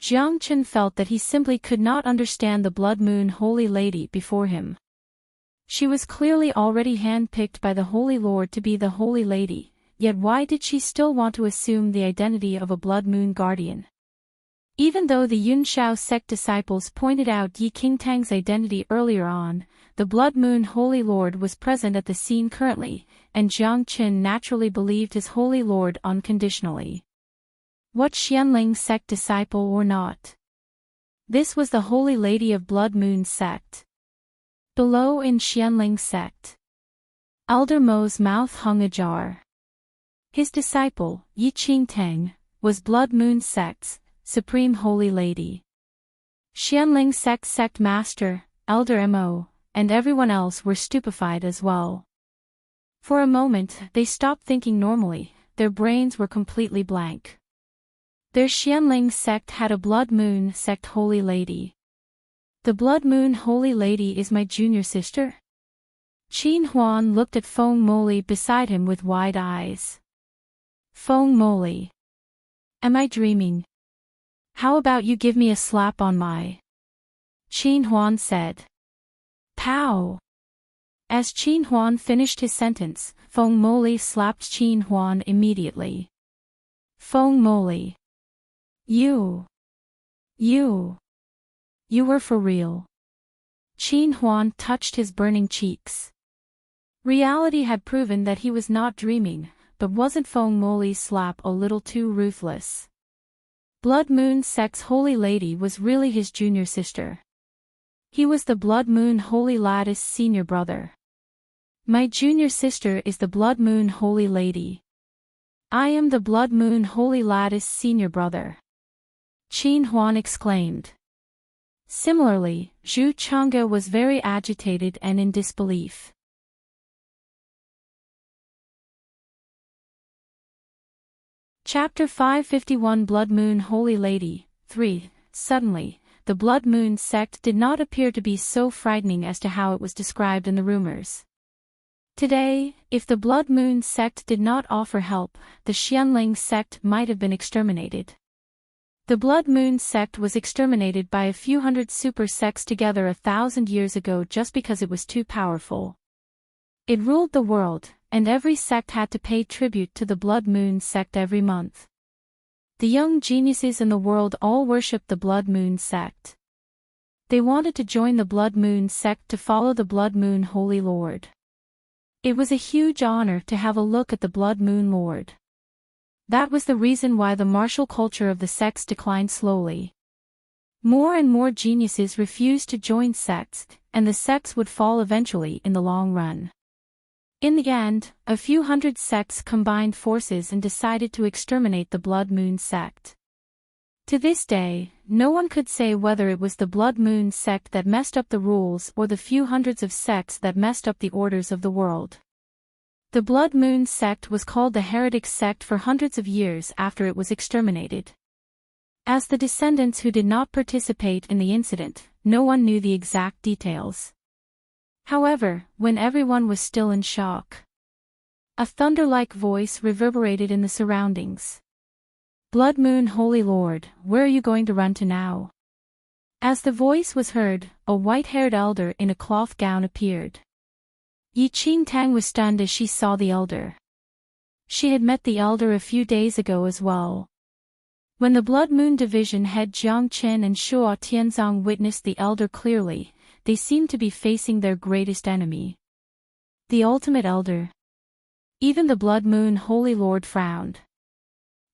Xuanling felt that he simply could not understand the Blood Moon Holy Lady before him. She was clearly already handpicked by the Holy Lord to be the Holy Lady, yet why did she still want to assume the identity of a Blood Moon Guardian? Even though the Yunshao Sect disciples pointed out Enchanting's identity earlier on, the Blood Moon Holy Lord was present at the scene currently, and Xuanling naturally believed his Holy Lord unconditionally. What Xuanling Sect disciple or not? This was the Holy Lady of Blood Moon Sect. Below in Xuanling Sect. Elder Mo's mouth hung ajar. His disciple, Enchanting, was Blood Moon Sect's Supreme Holy Lady. Xuanling Sect Master, Elder Mo, and everyone else were stupefied as well. For a moment, they stopped thinking normally, their brains were completely blank. Their Xuanling Sect had a Blood Moon Sect Holy Lady. The Blood Moon Holy Lady is my junior sister? Qin Huan looked at Feng Moli beside him with wide eyes. Feng Moli. Am I dreaming? How about you give me a slap on my... Qin Huan said. Pow! As Qin Huan finished his sentence, Feng Moli slapped Qin Huan immediately. Feng Moli. You were for real. Qin Huan touched his burning cheeks. Reality had proven that he was not dreaming, but wasn't Feng Moli's slap a little too ruthless? Blood Moon Sect's Holy Lady was really his junior sister. He was the Blood Moon Holy Lattice senior brother. My junior sister is the Blood Moon Holy Lady. I am the Blood Moon Holy Lattice senior brother. Qin Huan exclaimed. Similarly, Zhu Chang'e was very agitated and in disbelief. Chapter 551 Blood Moon Holy Lady 3. Suddenly, the Blood Moon Sect did not appear to be so frightening as to how it was described in the rumors. Today, if the Blood Moon Sect did not offer help, the Xuanling Sect might have been exterminated. The Blood Moon Sect was exterminated by a few hundred super sects together 1,000 years ago just because it was too powerful. It ruled the world, and every sect had to pay tribute to the Blood Moon Sect every month. The young geniuses in the world all worshipped the Blood Moon Sect. They wanted to join the Blood Moon Sect to follow the Blood Moon Holy Lord. It was a huge honor to have a look at the Blood Moon Lord. That was the reason why the martial culture of the sects declined slowly. More and more geniuses refused to join sects, and the sects would fall eventually in the long run. In the end, a few hundred sects combined forces and decided to exterminate the Blood Moon Sect. To this day, no one could say whether it was the Blood Moon Sect that messed up the rules or the few hundreds of sects that messed up the orders of the world. The Blood Moon Sect was called the Heretic Sect for hundreds of years after it was exterminated. As the descendants who did not participate in the incident, no one knew the exact details. However, when everyone was still in shock, a thunder-like voice reverberated in the surroundings. Blood Moon Holy Lord, where are you going to run to now? As the voice was heard, a white-haired elder in a cloth gown appeared. Enchanting was stunned as she saw the elder. She had met the elder a few days ago as well. When the Blood Moon Division head Jiang Chen and Shuo Tianzong witnessed the elder clearly, they seemed to be facing their greatest enemy. The Ultimate Elder. Even the Blood Moon Holy Lord frowned.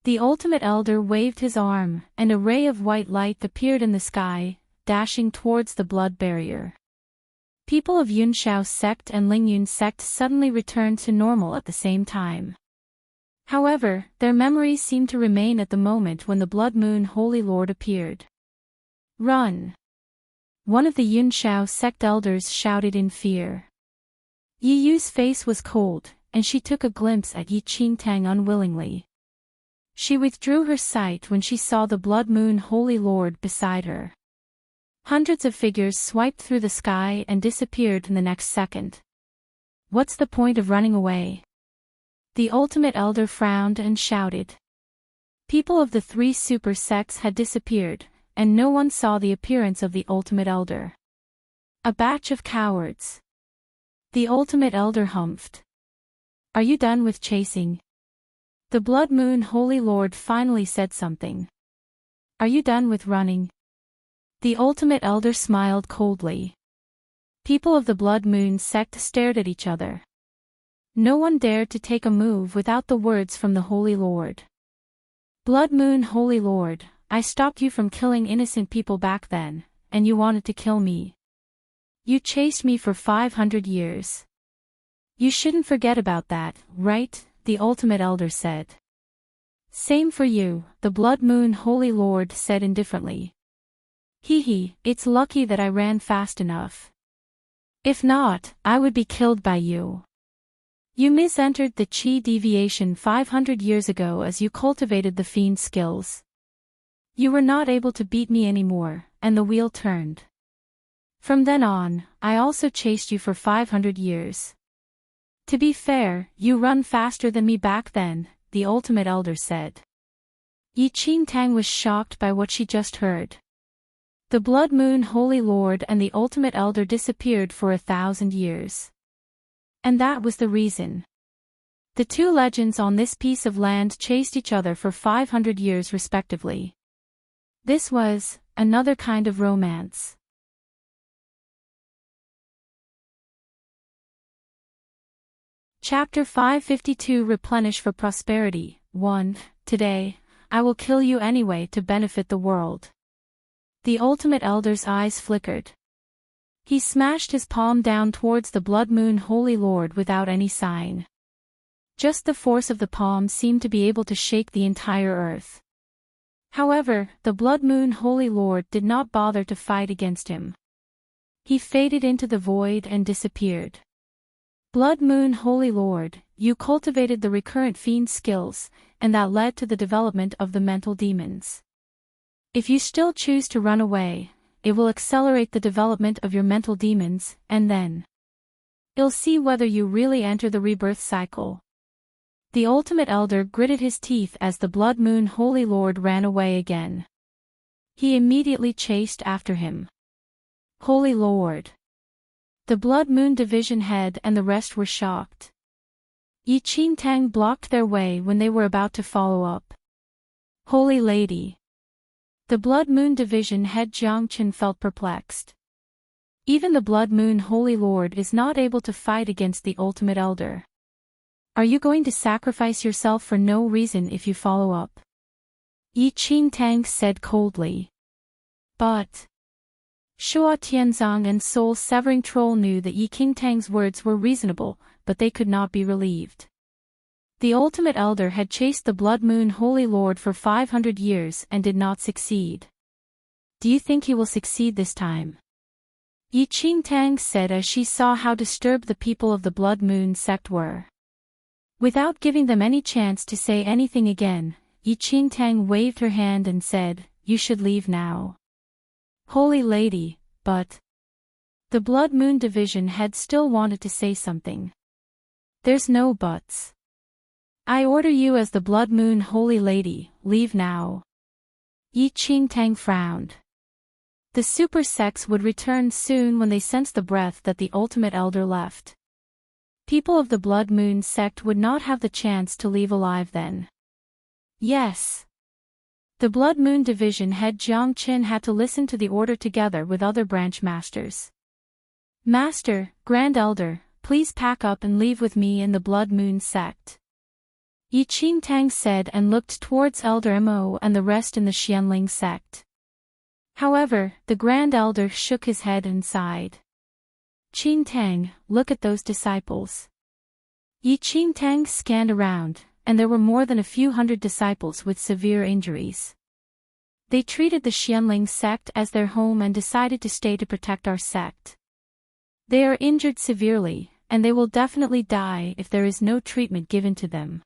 The Ultimate Elder waved his arm, and a ray of white light appeared in the sky, dashing towards the blood barrier. People of Yunshao's sect and Lingyun's sect suddenly returned to normal at the same time. However, their memories seemed to remain at the moment when the Blood Moon Holy Lord appeared. Run! One of the Yunshao sect elders shouted in fear. Yi Yu's face was cold, and she took a glimpse at Yi Qingtang unwillingly. She withdrew her sight when she saw the Blood Moon Holy Lord beside her. Hundreds of figures swiped through the sky and disappeared in the next second. What's the point of running away? The Ultimate Elder frowned and shouted. People of the three super sects had disappeared, and no one saw the appearance of the Ultimate Elder. A batch of cowards. The Ultimate Elder humphed. Are you done with chasing? The Blood Moon Holy Lord finally said something. Are you done with running? The Ultimate Elder smiled coldly. People of the Blood Moon sect stared at each other. No one dared to take a move without the words from the Holy Lord. Blood Moon Holy Lord, I stopped you from killing innocent people back then, and you wanted to kill me. You chased me for 500 years. You shouldn't forget about that, right? The Ultimate Elder said. Same for you, the Blood Moon Holy Lord said indifferently. Hee, it's lucky that I ran fast enough. If not, I would be killed by you. You mis-entered the Qi deviation 500 years ago as you cultivated the fiend skills. You were not able to beat me anymore, and the wheel turned. From then on, I also chased you for 500 years. To be fair, you run faster than me back then, the Ultimate Elder said. Yi Qingtang was shocked by what she just heard. The Blood Moon Holy Lord and the Ultimate Elder disappeared for 1,000 years. And that was the reason. The two legends on this piece of land chased each other for 500 years respectively. This was another kind of romance. Chapter 552 Replenish for Prosperity 1. Today, I will kill you anyway to benefit the world. The Ultimate Elder's eyes flickered. He smashed his palm down towards the Blood Moon Holy Lord without any sign. Just the force of the palm seemed to be able to shake the entire earth. However, the Blood Moon Holy Lord did not bother to fight against him. He faded into the void and disappeared. Blood Moon Holy Lord, you cultivated the recurrent fiend skills, and that led to the development of the mental demons. If you still choose to run away, it will accelerate the development of your mental demons, and then you'll see whether you really enter the rebirth cycle. The Ultimate Elder gritted his teeth as the Blood Moon Holy Lord ran away again. He immediately chased after him. Holy Lord! The Blood Moon Division head and the rest were shocked. Yi Qingtang blocked their way when they were about to follow up. Holy Lady! The Blood Moon Division head Jiang Chen felt perplexed. Even the Blood Moon Holy Lord is not able to fight against the Ultimate Elder. Are you going to sacrifice yourself for no reason if you follow up? Yi Qingtang said coldly. But Shuo Tianzong and Soul Severing Troll knew that Yi Qingtang's words were reasonable, but they could not be relieved. The Ultimate Elder had chased the Blood Moon Holy Lord for 500 years and did not succeed. Do you think he will succeed this time? Yi Qingtang said as she saw how disturbed the people of the Blood Moon sect were. Without giving them any chance to say anything again, Yi Qingtang waved her hand and said, "You should leave now." Holy Lady, but The Blood Moon Division head still wanted to say something. There's no buts. I order you as the Blood Moon Holy Lady, leave now. Enchanting frowned. The super sects would return soon when they sensed the breath that the Ultimate Elder left. People of the Blood Moon sect would not have the chance to leave alive then. Yes. The Blood Moon Division head Jiang Qin had to listen to the order together with other branch masters. Master, Grand Elder, please pack up and leave with me in the Blood Moon sect. Enchanting said and looked towards Elder Mo and the rest in the Xuanling sect. However, the Grand Elder shook his head and sighed. Enchanting, look at those disciples. Enchanting scanned around, and there were more than a few hundred disciples with severe injuries. They treated the Xuanling sect as their home and decided to stay to protect our sect. They are injured severely, and they will definitely die if there is no treatment given to them.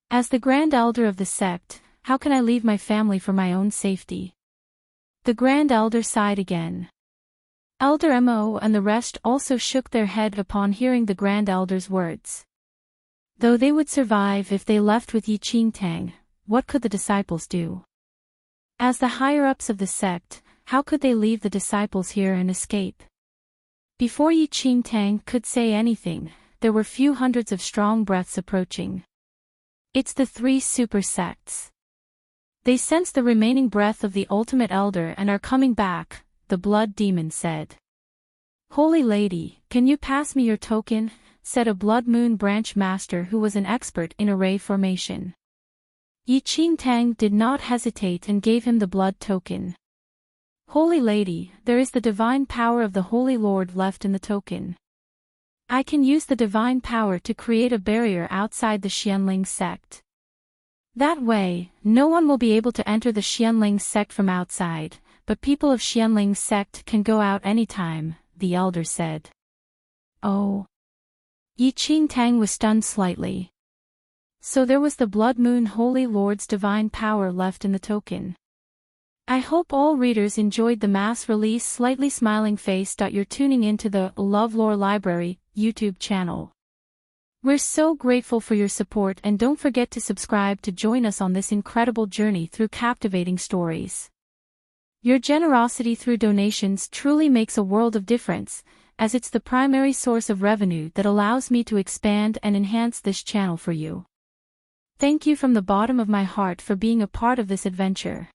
As the Grand Elder of the sect, how can I leave my family for my own safety? The Grand Elder sighed again. Elder Mo and the rest also shook their head upon hearing the Grand Elder's words. Though they would survive if they left with Enchanting, what could the disciples do? As the higher-ups of the sect, how could they leave the disciples here and escape? Before Enchanting could say anything, there were few hundreds of strong breaths approaching. It's the three super sects. They sense the remaining breath of the Ultimate Elder and are coming back, the Blood Demon said. Holy Lady, can you pass me your token? Said a Blood Moon branch master who was an expert in array formation. Enchanting did not hesitate and gave him the blood token. Holy Lady, there is the divine power of the Holy Lord left in the token. I can use the divine power to create a barrier outside the Xuanling sect. That way, no one will be able to enter the Xuanling sect from outside, but people of Xuanling sect can go out anytime, the elder said. Oh. Enchanting was stunned slightly. So there was the Blood Moon Holy Lord's divine power left in the token. I hope all readers enjoyed the mass release slightly smiling face. You're tuning into the LoveLore Library YouTube channel. We're so grateful for your support and don't forget to subscribe to join us on this incredible journey through captivating stories. Your generosity through donations truly makes a world of difference, as it's the primary source of revenue that allows me to expand and enhance this channel for you. Thank you from the bottom of my heart for being a part of this adventure.